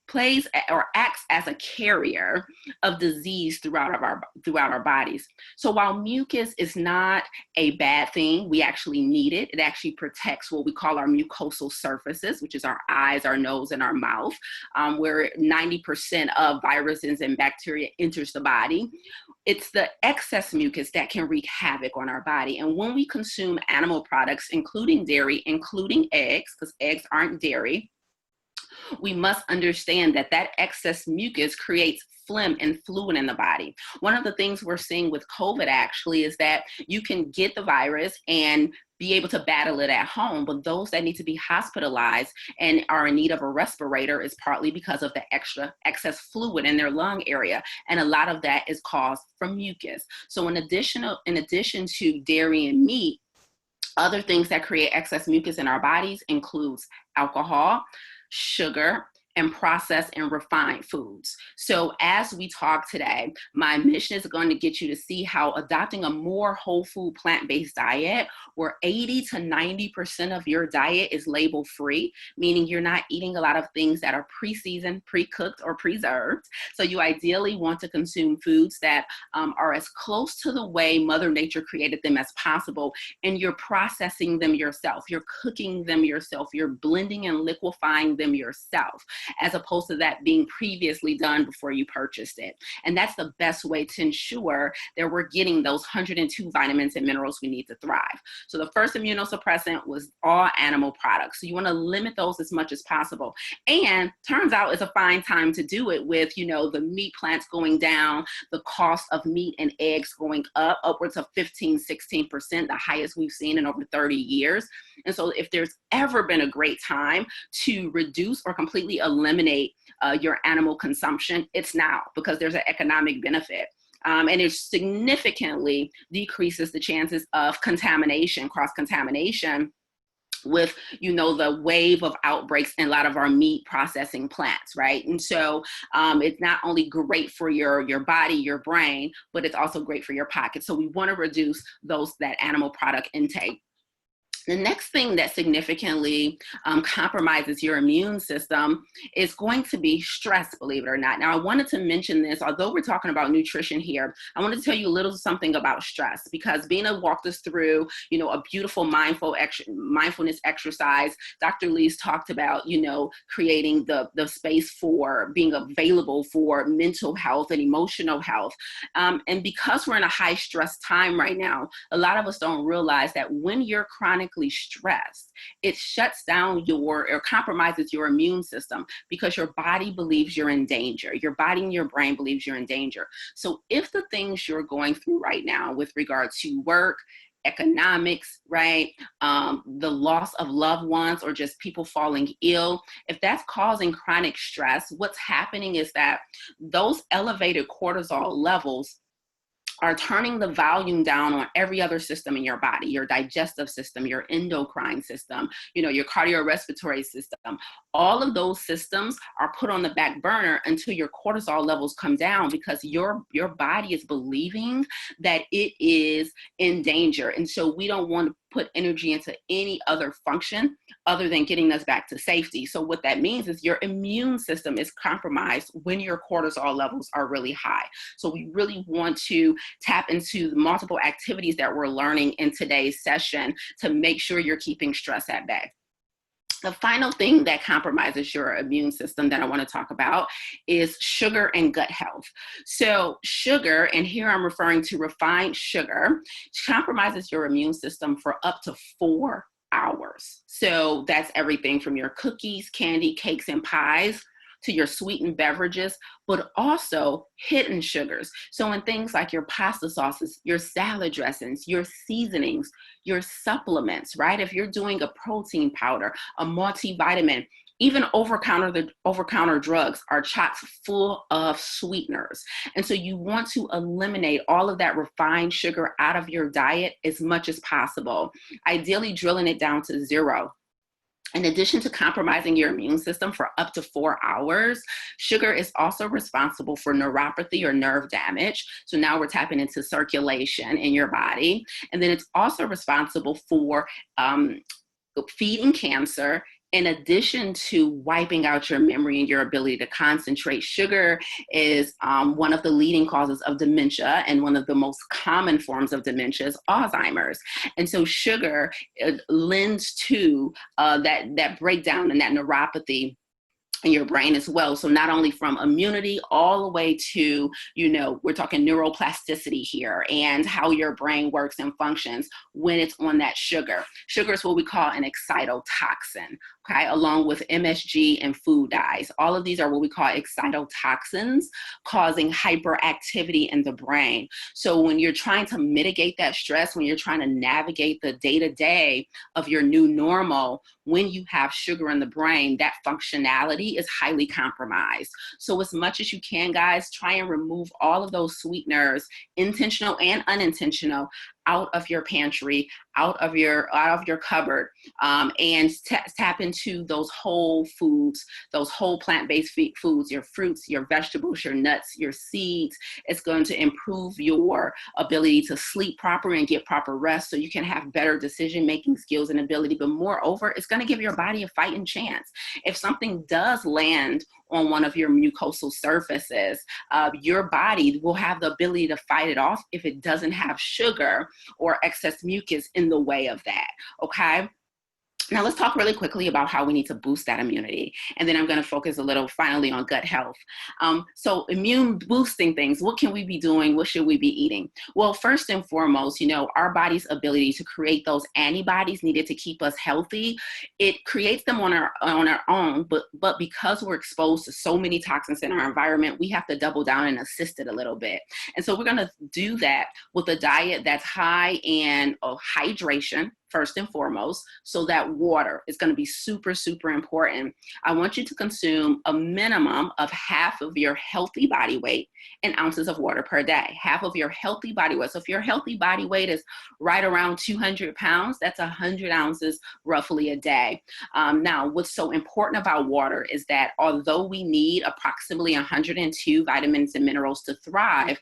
plays or acts as a carrier of disease throughout our bodies. So while mucus is not a bad thing, we actually need it. It actually protects what we call our mucosal surfaces, which is our eyes, our nose, and our mouth, where 90% of viruses and bacteria enters the body. It's the excess mucus that can wreak havoc on our body. And when we consume animal products, including dairy, including eggs, because eggs aren't dairy, we must understand that excess mucus creates phlegm and fluid in the body. One of the things we're seeing with COVID actually is that you can get the virus and be able to battle it at home, but those that need to be hospitalized and are in need of a respirator is partly because of the excess fluid in their lung area. And a lot of that is caused from mucus. So in addition to dairy and meat, other things that create excess mucus in our bodies includes alcohol, sugar, and processed and refined foods. So as we talk today, my mission is going to get you to see how adopting a more whole food plant-based diet, where 80 to 90% of your diet is label free, meaning you're not eating a lot of things that are pre-seasoned, pre-cooked, or preserved. So you ideally want to consume foods that are as close to the way Mother Nature created them as possible, and you're processing them yourself, you're cooking them yourself, you're blending and liquefying them yourself, as opposed to that being previously done before you purchased it. And that's the best way to ensure that we're getting those 102 vitamins and minerals we need to thrive. So the first immunosuppressant was all animal products. So you want to limit those as much as possible. And turns out it's a fine time to do it with, the meat plants going down, the cost of meat and eggs going up, upwards of 15, 16%, the highest we've seen in over 30 years. And so if there's ever been a great time to reduce or completely eliminate your animal consumption, it's now, because there's an economic benefit. And it significantly decreases the chances of contamination, cross-contamination, with, the wave of outbreaks in a lot of our meat processing plants, right? And so it's not only great for your body, your brain, but it's also great for your pocket. So we want to reduce that animal product intake. The next thing that significantly compromises your immune system is going to be stress, believe it or not. Now, I wanted to mention this, although we're talking about nutrition here, I wanted to tell you a little something about stress, because Bina walked us through, a beautiful mindfulness exercise. Dr. Lee's talked about, creating the space for being available for mental health and emotional health. And because we're in a high stress time right now, a lot of us don't realize that when you're chronically stressed, it shuts down or compromises your immune system, because your body believes you're in danger. Your body and your brain believes you're in danger. So if the things you're going through right now with regard to work, economics, right? The loss of loved ones or just people falling ill. If that's causing chronic stress, what's happening is that those elevated cortisol levels are turning the volume down on every other system in your body, your digestive system, your endocrine system, your cardiorespiratory system. All of those systems are put on the back burner until your cortisol levels come down, because your body is believing that it is in danger. And so we don't want to put energy into any other function other than getting us back to safety. So what that means is your immune system is compromised when your cortisol levels are really high. So we really want to tap into the multiple activities that we're learning in today's session to make sure you're keeping stress at bay. The final thing that compromises your immune system that I want to talk about is sugar and gut health. So sugar, and here I'm referring to refined sugar, compromises your immune system for up to 4 hours. So that's everything from your cookies, candy, cakes, and pies to your sweetened beverages, but also hidden sugars. So in things like your pasta sauces, your salad dressings, your seasonings, your supplements, right? If you're doing a protein powder, a multivitamin, even over-counter drugs are chock full of sweeteners. And so you want to eliminate all of that refined sugar out of your diet as much as possible, ideally drilling it down to 0. In addition to compromising your immune system for up to 4 hours, sugar is also responsible for neuropathy or nerve damage. So now we're tapping into circulation in your body. And then it's also responsible for feeding cancer, in addition to wiping out your memory and your ability to concentrate. Sugar is one of the leading causes of dementia, and one of the most common forms of dementia is Alzheimer's. And so sugar lends to that breakdown and that neuropathy in your brain as well. So not only from immunity all the way to, we're talking neuroplasticity here and how your brain works and functions when it's on that sugar. Sugar is what we call an excitotoxin, okay, along with MSG and food dyes. All of these are what we call excitotoxins, causing hyperactivity in the brain. So when you're trying to mitigate that stress, when you're trying to navigate the day-to-day of your new normal, when you have sugar in the brain, that functionality is highly compromised. So as much as you can, guys, try and remove all of those sweeteners, intentional and unintentional, out of your pantry, out of your cupboard, and tap into those whole foods, those whole plant-based foods, your fruits, your vegetables, your nuts, your seeds. It's going to improve your ability to sleep proper and get proper rest so you can have better decision-making skills and ability. But moreover, it's going to give your body a fighting chance. If something does land on one of your mucosal surfaces, your body will have the ability to fight it off if it doesn't have sugar or excess mucus in the way of that, okay? Now let's talk really quickly about how we need to boost that immunity. And then I'm going to focus a little finally on gut health. So immune boosting things, what can we be doing? What should we be eating? Well, first and foremost, our body's ability to create those antibodies needed to keep us healthy, it creates them on our own, but because we're exposed to so many toxins in our environment, we have to double down and assist it a little bit. And so we're going to do that with a diet that's high in hydration, first and foremost, so that water is going to be super, super important. I want you to consume a minimum of half of your healthy body weight in ounces of water per day, half of your healthy body weight. So if your healthy body weight is right around 200 pounds, that's 100 ounces roughly a day. Now, what's so important about water is that although we need approximately 102 vitamins and minerals to thrive,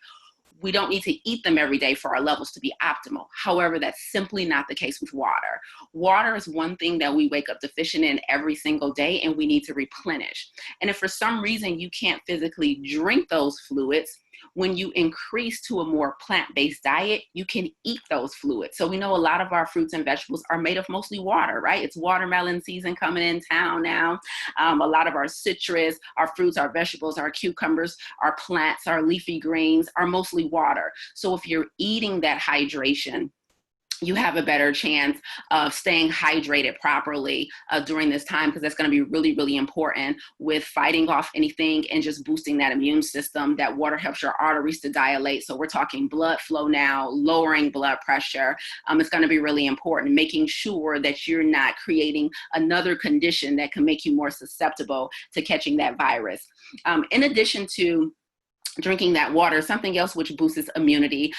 we don't need to eat them every day for our levels to be optimal. However, that's simply not the case with water. Water is one thing that we wake up deficient in every single day, and we need to replenish. And if for some reason you can't physically drink those fluids, when you increase to a more plant-based diet, you can eat those fluids. So we know a lot of our fruits and vegetables are made of mostly water, right? It's watermelon season coming in town now. A lot of our citrus, our fruits, our vegetables, our cucumbers, our plants, our leafy greens are mostly water. So if you're eating that hydration, you have a better chance of staying hydrated properly during this time, because that's going to be really, really important with fighting off anything and just boosting that immune system. That water helps your arteries to dilate. So we're talking blood flow now, lowering blood pressure. It's going to be really important, making sure that you're not creating another condition that can make you more susceptible to catching that virus. In addition to drinking that water, something else which boosts immunity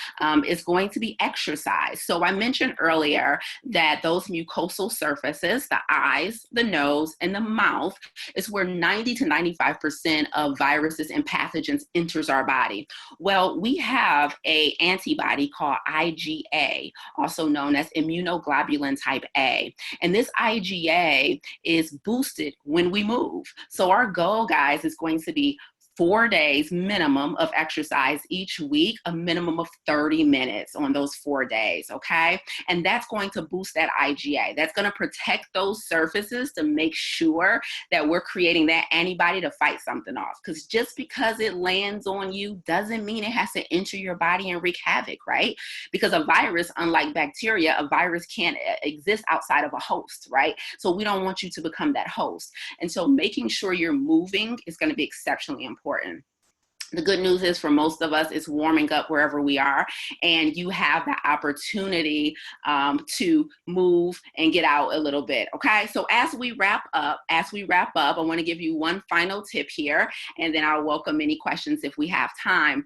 is going to be exercise. So I mentioned earlier that those mucosal surfaces, the eyes, the nose, and the mouth, is where 90 to 95% of viruses and pathogens enters our body. Well, we have an antibody called IgA, also known as immunoglobulin type A. And this IgA is boosted when we move. So our goal, guys, is going to be 4 days minimum of exercise each week, a minimum of 30 minutes on those 4 days, okay? And that's going to boost that IgA. That's going to protect those surfaces to make sure that we're creating that antibody to fight something off. Because just because it lands on you doesn't mean it has to enter your body and wreak havoc, right? Because a virus, unlike bacteria, a virus can't exist outside of a host, right? So we don't want you to become that host. And so making sure you're moving is going to be exceptionally important. The good news is, for most of us, it's warming up wherever we are, and you have the opportunity to move and get out a little bit. Okay, so as we wrap up, I want to give you one final tip here, and then I'll welcome any questions if we have time.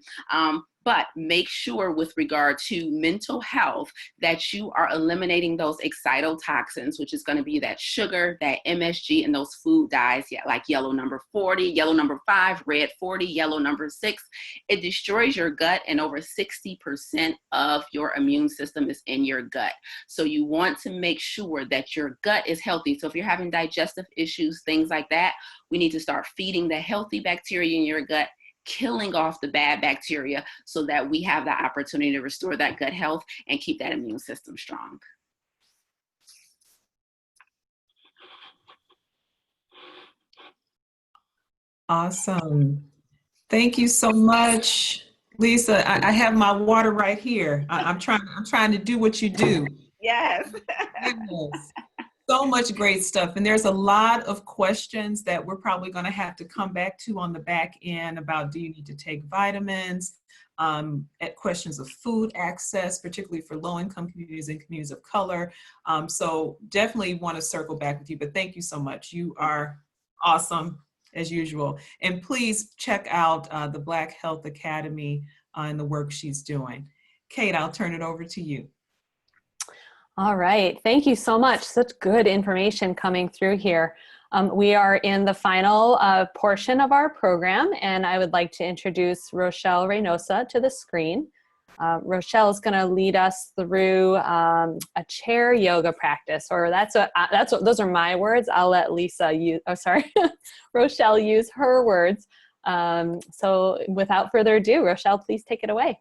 But make sure, with regard to mental health, that you are eliminating those excitotoxins, which is going to be that sugar, that MSG, and those food dyes, like yellow number 40, yellow number 5, red 40, yellow number 6. It destroys your gut, and over 60% of your immune system is in your gut. So you want to make sure that your gut is healthy. So if you're having digestive issues, things like that, we need to start feeding the healthy bacteria in your gut, killing off the bad bacteria, so that we have the opportunity to restore that gut health and keep that immune system strong. Awesome. Thank you so much, Lisa. I have my water right here. I'm trying to do what you do. Yes. Goodness. So much great stuff. And there's a lot of questions that we're probably going to have to come back to on the back end about, do you need to take vitamins? At questions of food access, particularly for low-income communities and communities of color. So definitely want to circle back with you, but thank you so much. You are awesome as usual. And please check out the Black Health Academy and the work she's doing. Kate, I'll turn it over to you. All right, thank you so much. Such good information coming through here. We are in the final portion of our program, and I would like to introduce Rochelle Reynosa to the screen. Rochelle is going to lead us through a chair yoga practice, or those are my words. I'll let Lisa use, Rochelle use her words. So without further ado, Rochelle, please take it away.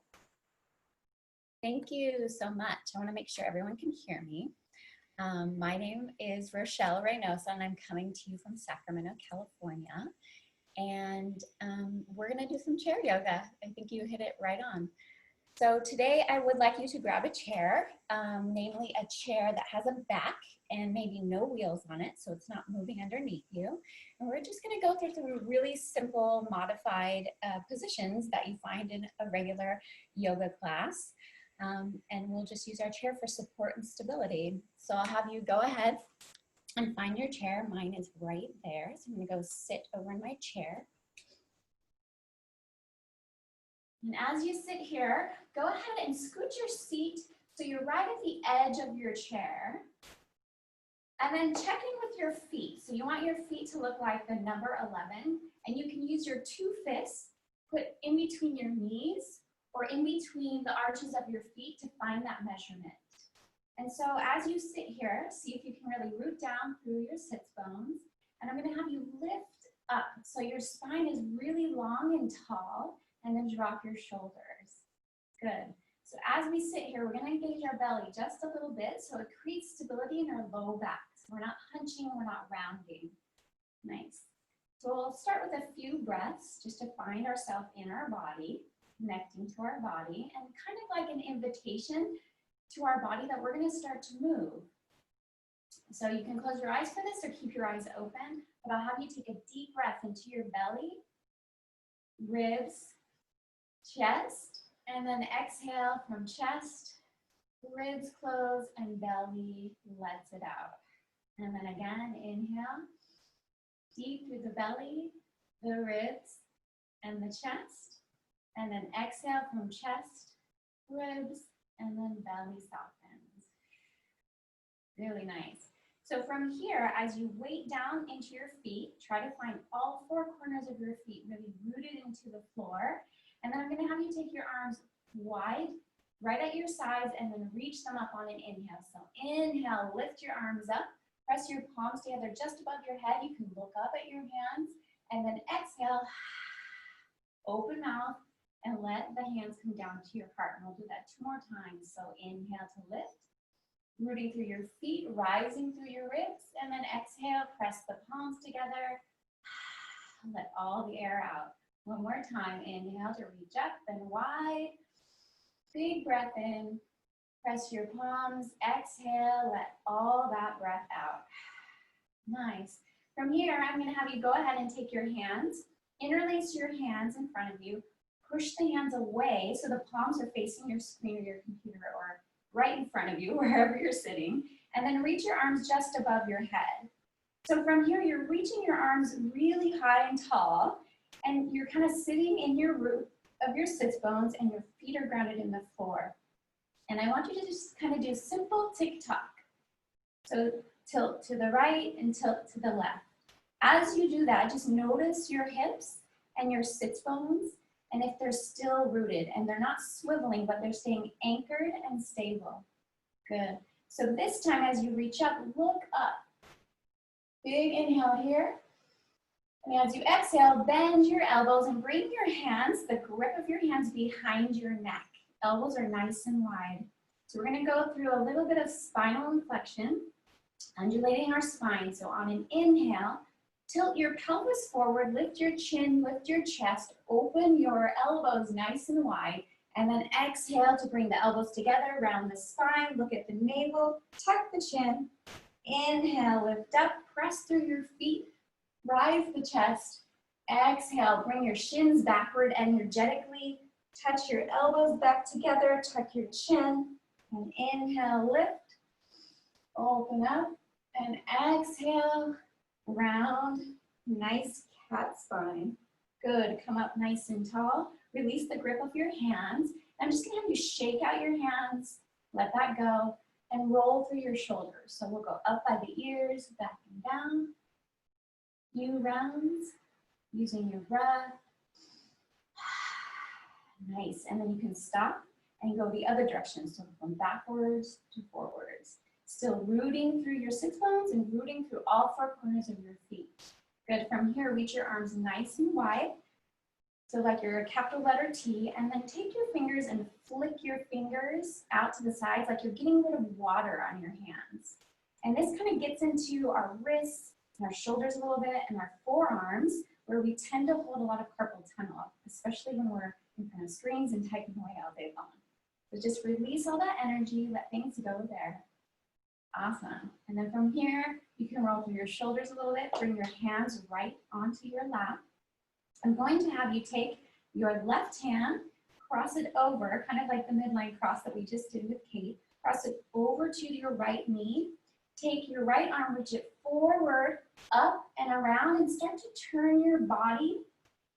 Thank you so much. I want to make sure everyone can hear me. My name is Rochelle Reynosa, and I'm coming to you from Sacramento, California. And we're going to do some chair yoga. I think you hit it right on. So today I would like you to grab a chair, namely a chair that has a back and maybe no wheels on it, so it's not moving underneath you. And we're just going to go through some really simple modified positions that you find in a regular yoga class. And we'll just use our chair for support and stability. So I'll have you go ahead and find your chair. Mine is right there. So I'm going to go sit over in my chair. And as you sit here, go ahead and scoot your seat so you're right at the edge of your chair. And then check in with your feet. So you want your feet to look like the number 11. And you can use your 2 fists, put in between your knees, or in between the arches of your feet to find that measurement. And so as you sit here, see if you can really root down through your sits bones. And I'm going to have you lift up so your spine is really long and tall, and then drop your shoulders. Good. So as we sit here, we're going to engage our belly just a little bit so it creates stability in our low back. So we're not hunching, we're not rounding. Nice. So we'll start with a few breaths just to find ourselves in our body, connecting to our body, and kind of like an invitation to our body that we're going to start to move. So you can close your eyes for this or keep your eyes open, but I'll have you take a deep breath into your belly, ribs, chest, and then exhale from chest, ribs close, and belly lets it out. And then again, inhale, deep through the belly, the ribs, and the chest. And then exhale from chest, ribs, and then belly softens. Really nice. So from here, as you weight down into your feet, try to find all four corners of your feet really rooted into the floor. And then I'm going to have you take your arms wide, right at your sides, and then reach them up on an inhale. So inhale, lift your arms up, press your palms together just above your head. You can look up at your hands, and then exhale, open mouth, and let the hands come down to your heart. And we'll do that 2 more times. So inhale to lift, rooting through your feet, rising through your ribs, and then exhale, press the palms together, let all the air out. 1 more time, inhale to reach up and wide, big breath in, press your palms, exhale, let all that breath out. Nice. From here, I'm going to have you go ahead and take your hands, interlace your hands in front of you, push the hands away so the palms are facing your screen or your computer or right in front of you, wherever you're sitting, and then reach your arms just above your head. So from here, you're reaching your arms really high and tall, and you're kind of sitting in your root of your sits bones, and your feet are grounded in the floor. And I want you to just kind of do simple tick-tock. So tilt to the right and tilt to the left. As you do that, just notice your hips and your sits bones, and if they're still rooted, and they're not swiveling, but they're staying anchored and stable. Good. So this time, as you reach up, look up. Big inhale here. And as you exhale, bend your elbows and bring your hands, the grip of your hands behind your neck. Elbows are nice and wide. So we're going to go through a little bit of spinal inflection, undulating our spine. So on an inhale, tilt your pelvis forward, lift your chin, lift your chest, open your elbows nice and wide, and then exhale to bring the elbows together, round the spine, look at the navel, tuck the chin. Inhale, lift up, press through your feet, rise the chest. Exhale, bring your shins backward energetically, touch your elbows back together, tuck your chin, and inhale, lift, open up, and exhale, round, nice cat spine. Good, come up nice and tall. Release the grip of your hands. I'm just gonna have you shake out your hands, let that go, and roll through your shoulders. So we'll go up by the ears, back and down. Few rounds, using your breath. Nice, and then you can stop and go the other direction. So from backwards to forwards. Still rooting through your sits bones and rooting through all four corners of your feet. Good, from here, reach your arms nice and wide. So like your capital letter T, and then take your fingers and flick your fingers out to the sides like you're getting rid of water on your hands. And this kind of gets into our wrists and our shoulders a little bit and our forearms, where we tend to hold a lot of carpal tunnel, especially when we're in front of screens and typing away all day long. So just release all that energy, let things go there. Awesome. And then from here, you can roll through your shoulders a little bit, bring your hands right onto your lap. I'm going to have you take your left hand, cross it over, kind of like the midline cross that we just did with Kate, cross it over to your right knee, take your right arm, reach it forward, up and around, and start to turn your body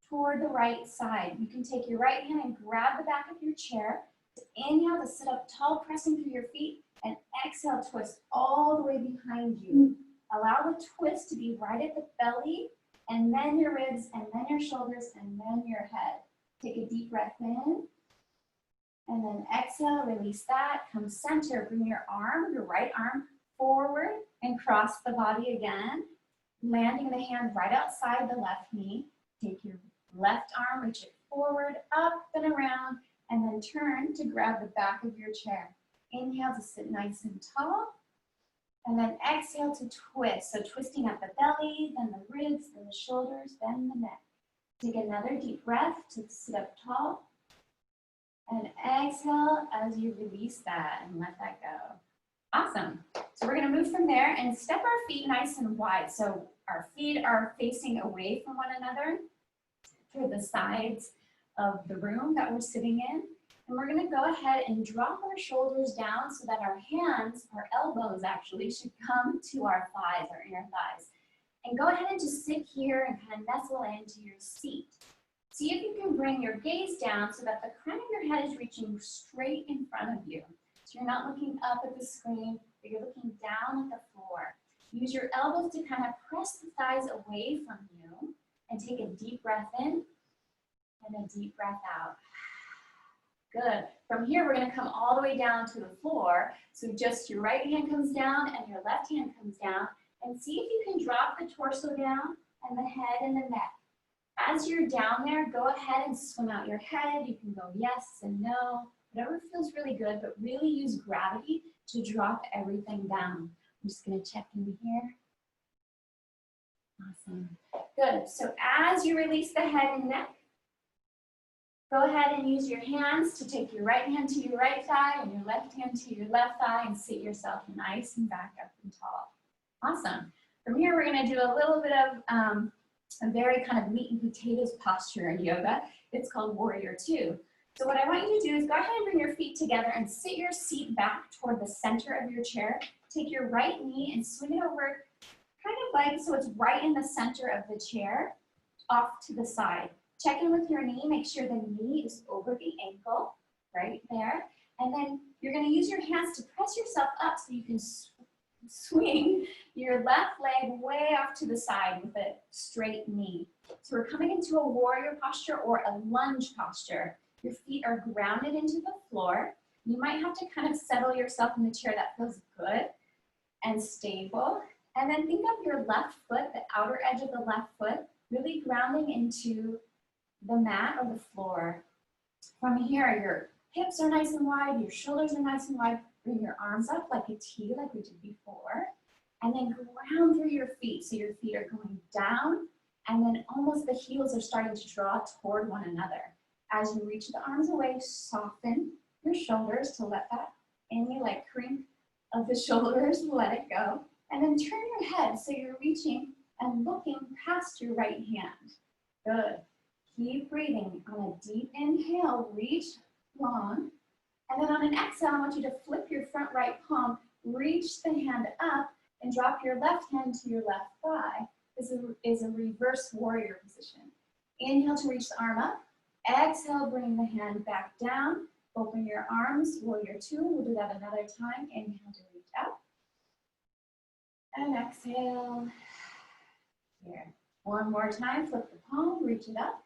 toward the right side. You can take your right hand and grab the back of your chair. Inhale to sit up tall, pressing through your feet, and exhale, twist all the way behind you. Allow the twist to be right at the belly, and then your ribs, and then your shoulders, and then your head. Take a deep breath in, and then exhale, release that. Come center, bring your right arm forward, and cross the body again, landing the hand right outside the left knee. Take your left arm, reach it forward, up and around, and then turn to grab the back of your chair. Inhale to sit nice and tall, and then exhale to twist. So twisting at the belly, then the ribs, then the shoulders, then the neck. Take another deep breath to sit up tall, And exhale as you release that and let that go. Awesome. So we're going to move from there and step our feet nice and wide. So our feet are facing away from one another to the sides of the room that we're sitting in. And we're going to go ahead and drop our shoulders down so that our hands, our elbows actually, should come to our thighs, our inner thighs. And go ahead and just sit here and kind of nestle into your seat. See if you can bring your gaze down so that the crown of your head is reaching straight in front of you. So you're not looking up at the screen, but you're looking down at the floor. Use your elbows to kind of press the thighs away from you and take a deep breath in and a deep breath out. Good. From here, we're going to come all the way down to the floor. So just your right hand comes down and your left hand comes down. And see if you can drop the torso down and the head and the neck. As you're down there, go ahead and swim out your head. You can go yes and no, whatever feels really good, but really use gravity to drop everything down. I'm just going to check in here. Awesome. Good. So as you release the head and neck, go ahead and use your hands to take your right hand to your right thigh and your left hand to your left thigh and sit yourself nice and back up and tall. Awesome. From here, we're going to do a little bit of a very kind of meat and potatoes posture in yoga. It's called Warrior Two. So what I want you to do is go ahead and bring your feet together and sit your seat back toward the center of your chair. Take your right knee and swing it over kind of like so it's right in the center of the chair, off to the side. Check in with your knee, make sure the knee is over the ankle, right there. And then you're going to use your hands to press yourself up so you can swing your left leg way off to the side with a straight knee. So we're coming into a warrior posture or a lunge posture. Your feet are grounded into the floor. You might have to kind of settle yourself in the chair that feels good and stable. And then think of your left foot, the outer edge of the left foot, really grounding into the mat or the floor. From here, your hips are nice and wide, your shoulders are nice and wide. Bring your arms up like a T, like we did before. And then ground through your feet. So your feet are going down, and then almost the heels are starting to draw toward one another. As you reach the arms away, soften your shoulders to let that any like crink of the shoulders, let it go. And then turn your head so you're reaching and looking past your right hand. Good. Keep breathing. On a deep inhale, reach long. And then on an exhale, I want you to flip your front right palm, reach the hand up, and drop your left hand to your left thigh. This is a reverse warrior position. Inhale to reach the arm up. Exhale, bring the hand back down. Open your arms, Warrior Two. We'll do that another time. Inhale to reach up. And exhale. Here. One more time, flip the palm, reach it up.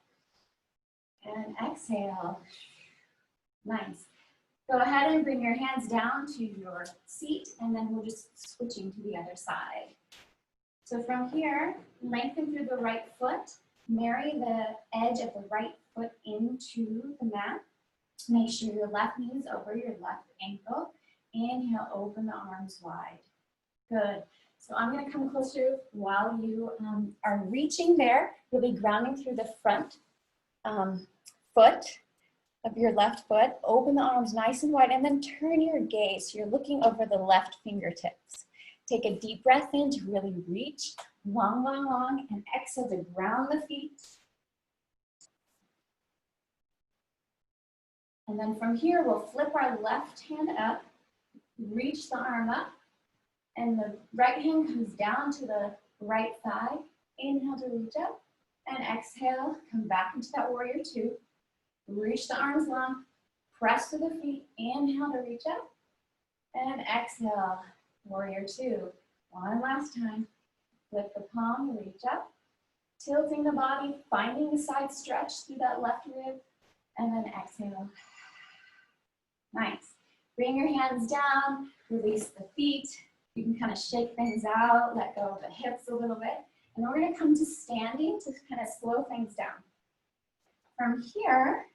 And exhale. Nice. Go ahead and bring your hands down to your seat, and then we're just switching to the other side. So from here, lengthen through the right foot, marry the edge of the right foot into the mat. Make sure your left knee is over your left ankle. Inhale, open the arms wide. Good. So I'm going to come closer while you are reaching there, really grounding through the front foot of your left foot. Open the arms nice and wide, and then turn your gaze. So you're looking over the left fingertips. Take a deep breath in to really reach long, long, long, and exhale to ground the feet. And then from here, we'll flip our left hand up, reach the arm up, and the right hand comes down to the right thigh. Inhale to reach up, and exhale, come back into that Warrior Two. Reach the arms long, press to the feet. Inhale to reach up, and exhale, Warrior Two. One last time. Flip the palm, reach up, tilting the body, finding the side stretch through that left rib, and then exhale. Nice. Bring your hands down, release the feet. You can kind of shake things out, let go of the hips a little bit. And we're going to come to standing to kind of slow things down. From here,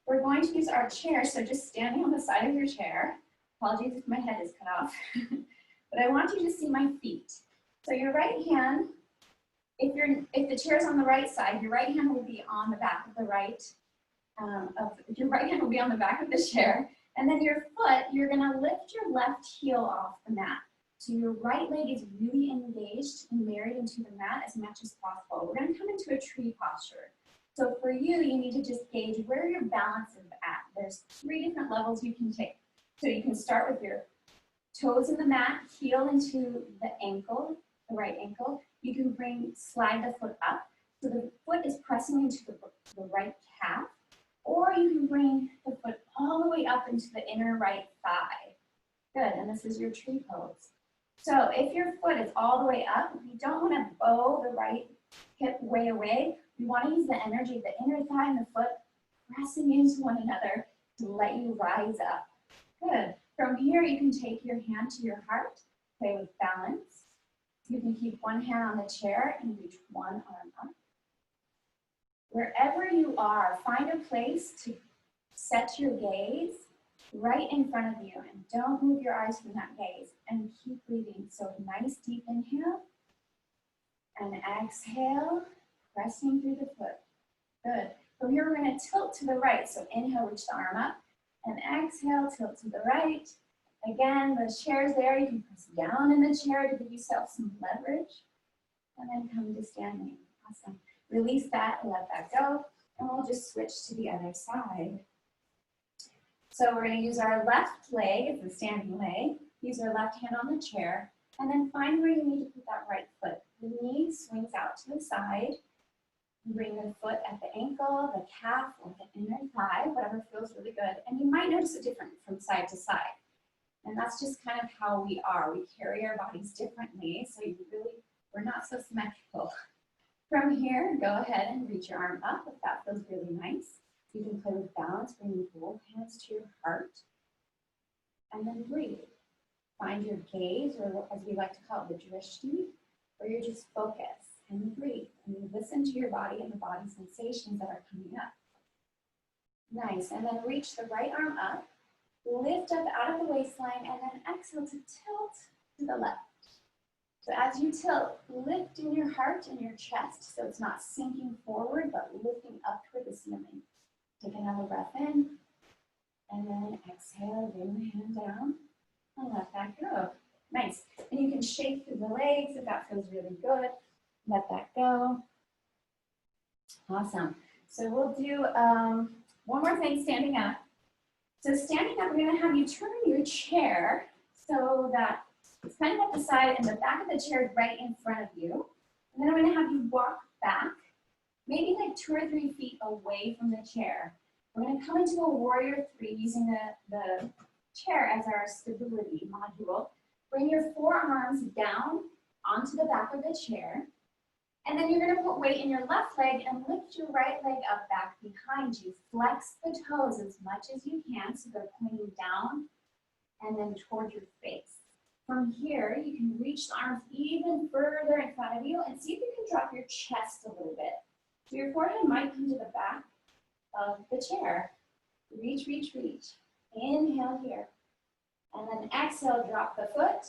we're going to use our chair. So just standing on the side of your chair. Apologies if my head is cut off. But I want you to see my feet. So your right hand, if the chair is on the right side, your right hand will be on the back of the right your right hand will be on the back of the chair, and then your foot, you're gonna lift your left heel off the mat. So your right leg is really engaged and married into the mat as much as possible. We're gonna come into a tree posture. So for you, you need to just gauge where your balance is at. There's 3 different levels you can take. So you can start with your toes in the mat, heel into the ankle, the right ankle. You can slide the foot up. So the foot is pressing into the right calf, or you can bring the foot all the way up into the inner right thigh. Good, and this is your tree pose. So if your foot is all the way up, you don't want to bow the right hip way away. We want to use the energy of the inner thigh and the foot pressing into one another to let you rise up. Good. From here, you can take your hand to your heart, play with balance. You can keep one hand on the chair and reach one arm up. Wherever you are, find a place to set your gaze right in front of you, and don't move your eyes from that gaze, and keep breathing. So nice deep inhale and exhale, pressing through the foot. Good. From here, we're going to tilt to the right. So inhale, reach the arm up, and exhale, tilt to the right. Again, the chair's there. You can press down in the chair to give yourself some leverage, and then come to standing. Awesome. Release that and let that go, and we'll just switch to the other side. So we're going to use our left leg as the standing leg, use our left hand on the chair, and then find where you need to put that right foot. The knee swings out to the side. Bring the foot at the ankle, the calf, or the inner thigh, whatever feels really good. And you might notice it different from side to side. And that's just kind of how we are. We carry our bodies differently, so we're not so symmetrical. From here, go ahead and reach your arm up if that feels really nice. You can play with balance, bringing both hands to your heart, and then breathe. Find your gaze, or as we like to call it, the drishti, where you just focus and breathe. And you listen to your body and the body sensations that are coming up. Nice, and then reach the right arm up, lift up out of the waistline, and then exhale to tilt to the left. So as you tilt, lift in your heart and your chest, so it's not sinking forward, but lifting up toward the ceiling. Take another breath in, and then exhale, bring the hand down, and let that go. Nice. And you can shake through the legs if that feels really good. Let that go. Awesome. So we'll do one more thing standing up. So standing up, we're going to have you turn your chair so that it's kind of at the side and the back of the chair is right in front of you. And then I'm going to have you walk back, maybe like 2 or 3 feet away from the chair. We're going to come into a warrior 3 using the chair as our stability module. Bring your forearms down onto the back of the chair. And then you're going to put weight in your left leg and lift your right leg up back behind you. Flex the toes as much as you can so they're pointing down and then toward your face. From here, you can reach the arms even further in front of you and see if you can drop your chest a little bit. So your forehead might come to the back of the chair. Reach, reach, reach. Inhale here. And then exhale, drop the foot.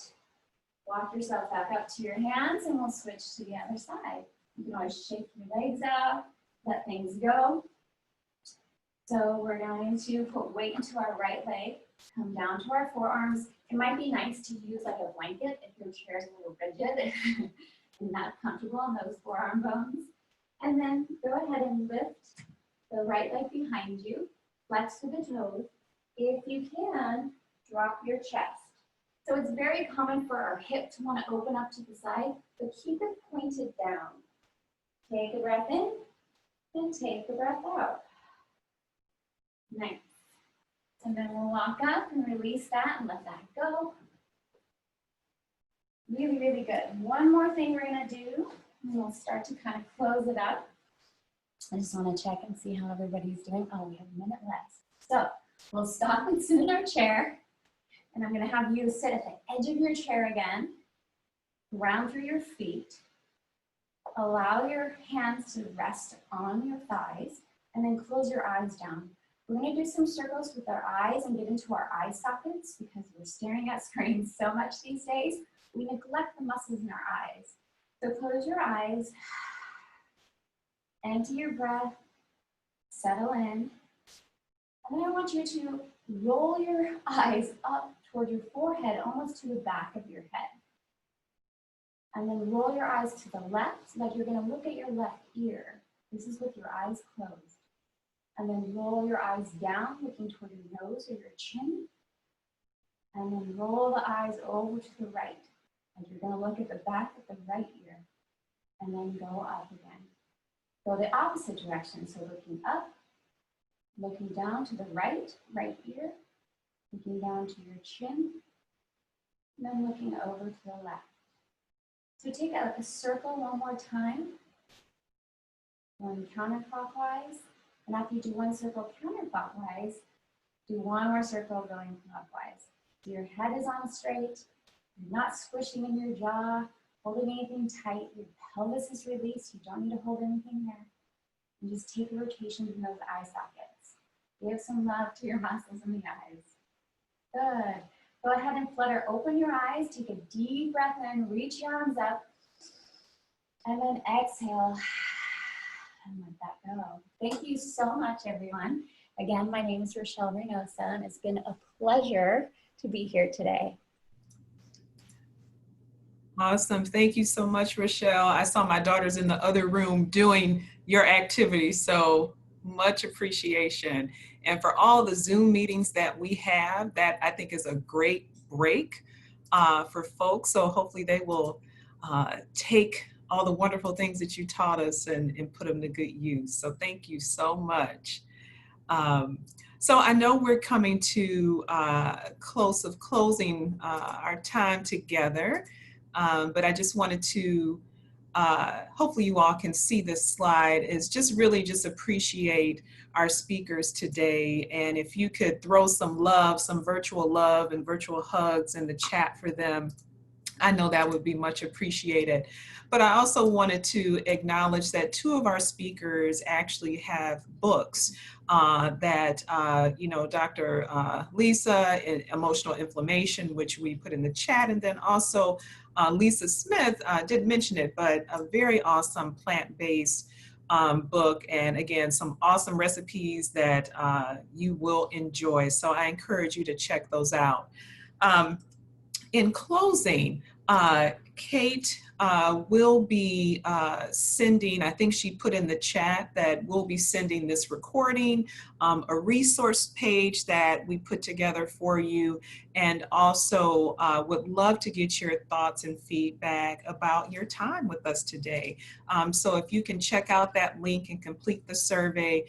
Walk yourself back up to your hands, and we'll switch to the other side. You can always shake your legs out, let things go. So we're going to put weight into our right leg, come down to our forearms. It might be nice to use like a blanket if your chair is a little rigid and not comfortable on those forearm bones. And then go ahead and lift the right leg behind you, flex to the toes. If you can, drop your chest. So it's very common for our hip to want to open up to the side, but keep it pointed down. Take a breath in and take a breath out. Nice. And then we'll walk up and release that and let that go. Really, really good. One more thing we're going to do, and we'll start to kind of close it up. I just want to check and see how everybody's doing. Oh, we have a minute left. So we'll stop and sit in our chair. And I'm going to have you sit at the edge of your chair again, ground through your feet, allow your hands to rest on your thighs, and then close your eyes down. We're going to do some circles with our eyes and get into our eye sockets because we're staring at screens so much these days. We neglect the muscles in our eyes. So close your eyes, empty your breath, settle in, And then I want you to roll your eyes up toward your forehead, almost to the back of your head. And then roll your eyes to the left, like you're going to look at your left ear. This is with your eyes closed. And then roll your eyes down, looking toward your nose or your chin. And then roll the eyes over to the right. Like you're going to look at the back of the right ear. And then go up again. Go the opposite direction. So looking up, looking down to the right ear, looking down to your chin, and then looking over to the left. So take a circle one more time, going counterclockwise. And after you do one circle counterclockwise, do one more circle going clockwise. So your head is on straight, you're not squishing in your jaw, holding anything tight, your pelvis is released, you don't need to hold anything there. And just take a rotation in those eye sockets. Give some love to your muscles in the eyes. Good. Go ahead and flutter open your eyes, take a deep breath in, reach your arms up, and then exhale and let that go. Thank you so much, everyone. Again, my name is Rochelle Reynosa, and it's been a pleasure to be here today. Awesome. Thank you so much, Rochelle. I saw my daughters in the other room doing your activity, so much appreciation. And for all the Zoom meetings that we have, that I think is a great break for folks. So hopefully they will take all the wonderful things that you taught us and put them to good use. So thank you so much. So I know we're coming to closing our time together, but I just wanted to, hopefully you all can see this slide, is just really just appreciate our speakers today. And if you could throw some love, some virtual love and virtual hugs in the chat for them, I know that would be much appreciated. But I also wanted to acknowledge that two of our speakers actually have books that, you know, Dr. Lisa, Emotional Inflammation, which we put in the chat, and then also Lisa Smith did mention it, but a very awesome plant-based book, and again, some awesome recipes that you will enjoy. So I encourage you to check those out. In closing, Kate will be sending, I think she put in the chat that we'll be sending this recording, a resource page that we put together for you, and also would love to get your thoughts and feedback about your time with us today. So if you can check out that link and complete the survey,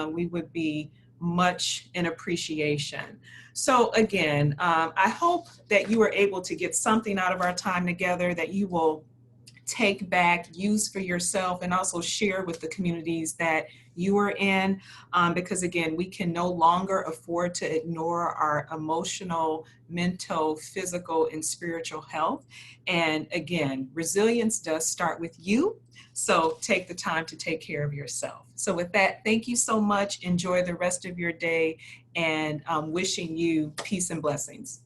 we would be much in appreciation. So again, I hope that you were able to get something out of our time together that you will take back, use for yourself, and also share with the communities that you are in, because again, we can no longer afford to ignore our emotional, mental, physical, and spiritual health. And again, resilience does start with you. So take the time to take care of yourself. So with that, thank you so much. Enjoy the rest of your day, and wishing you peace and blessings.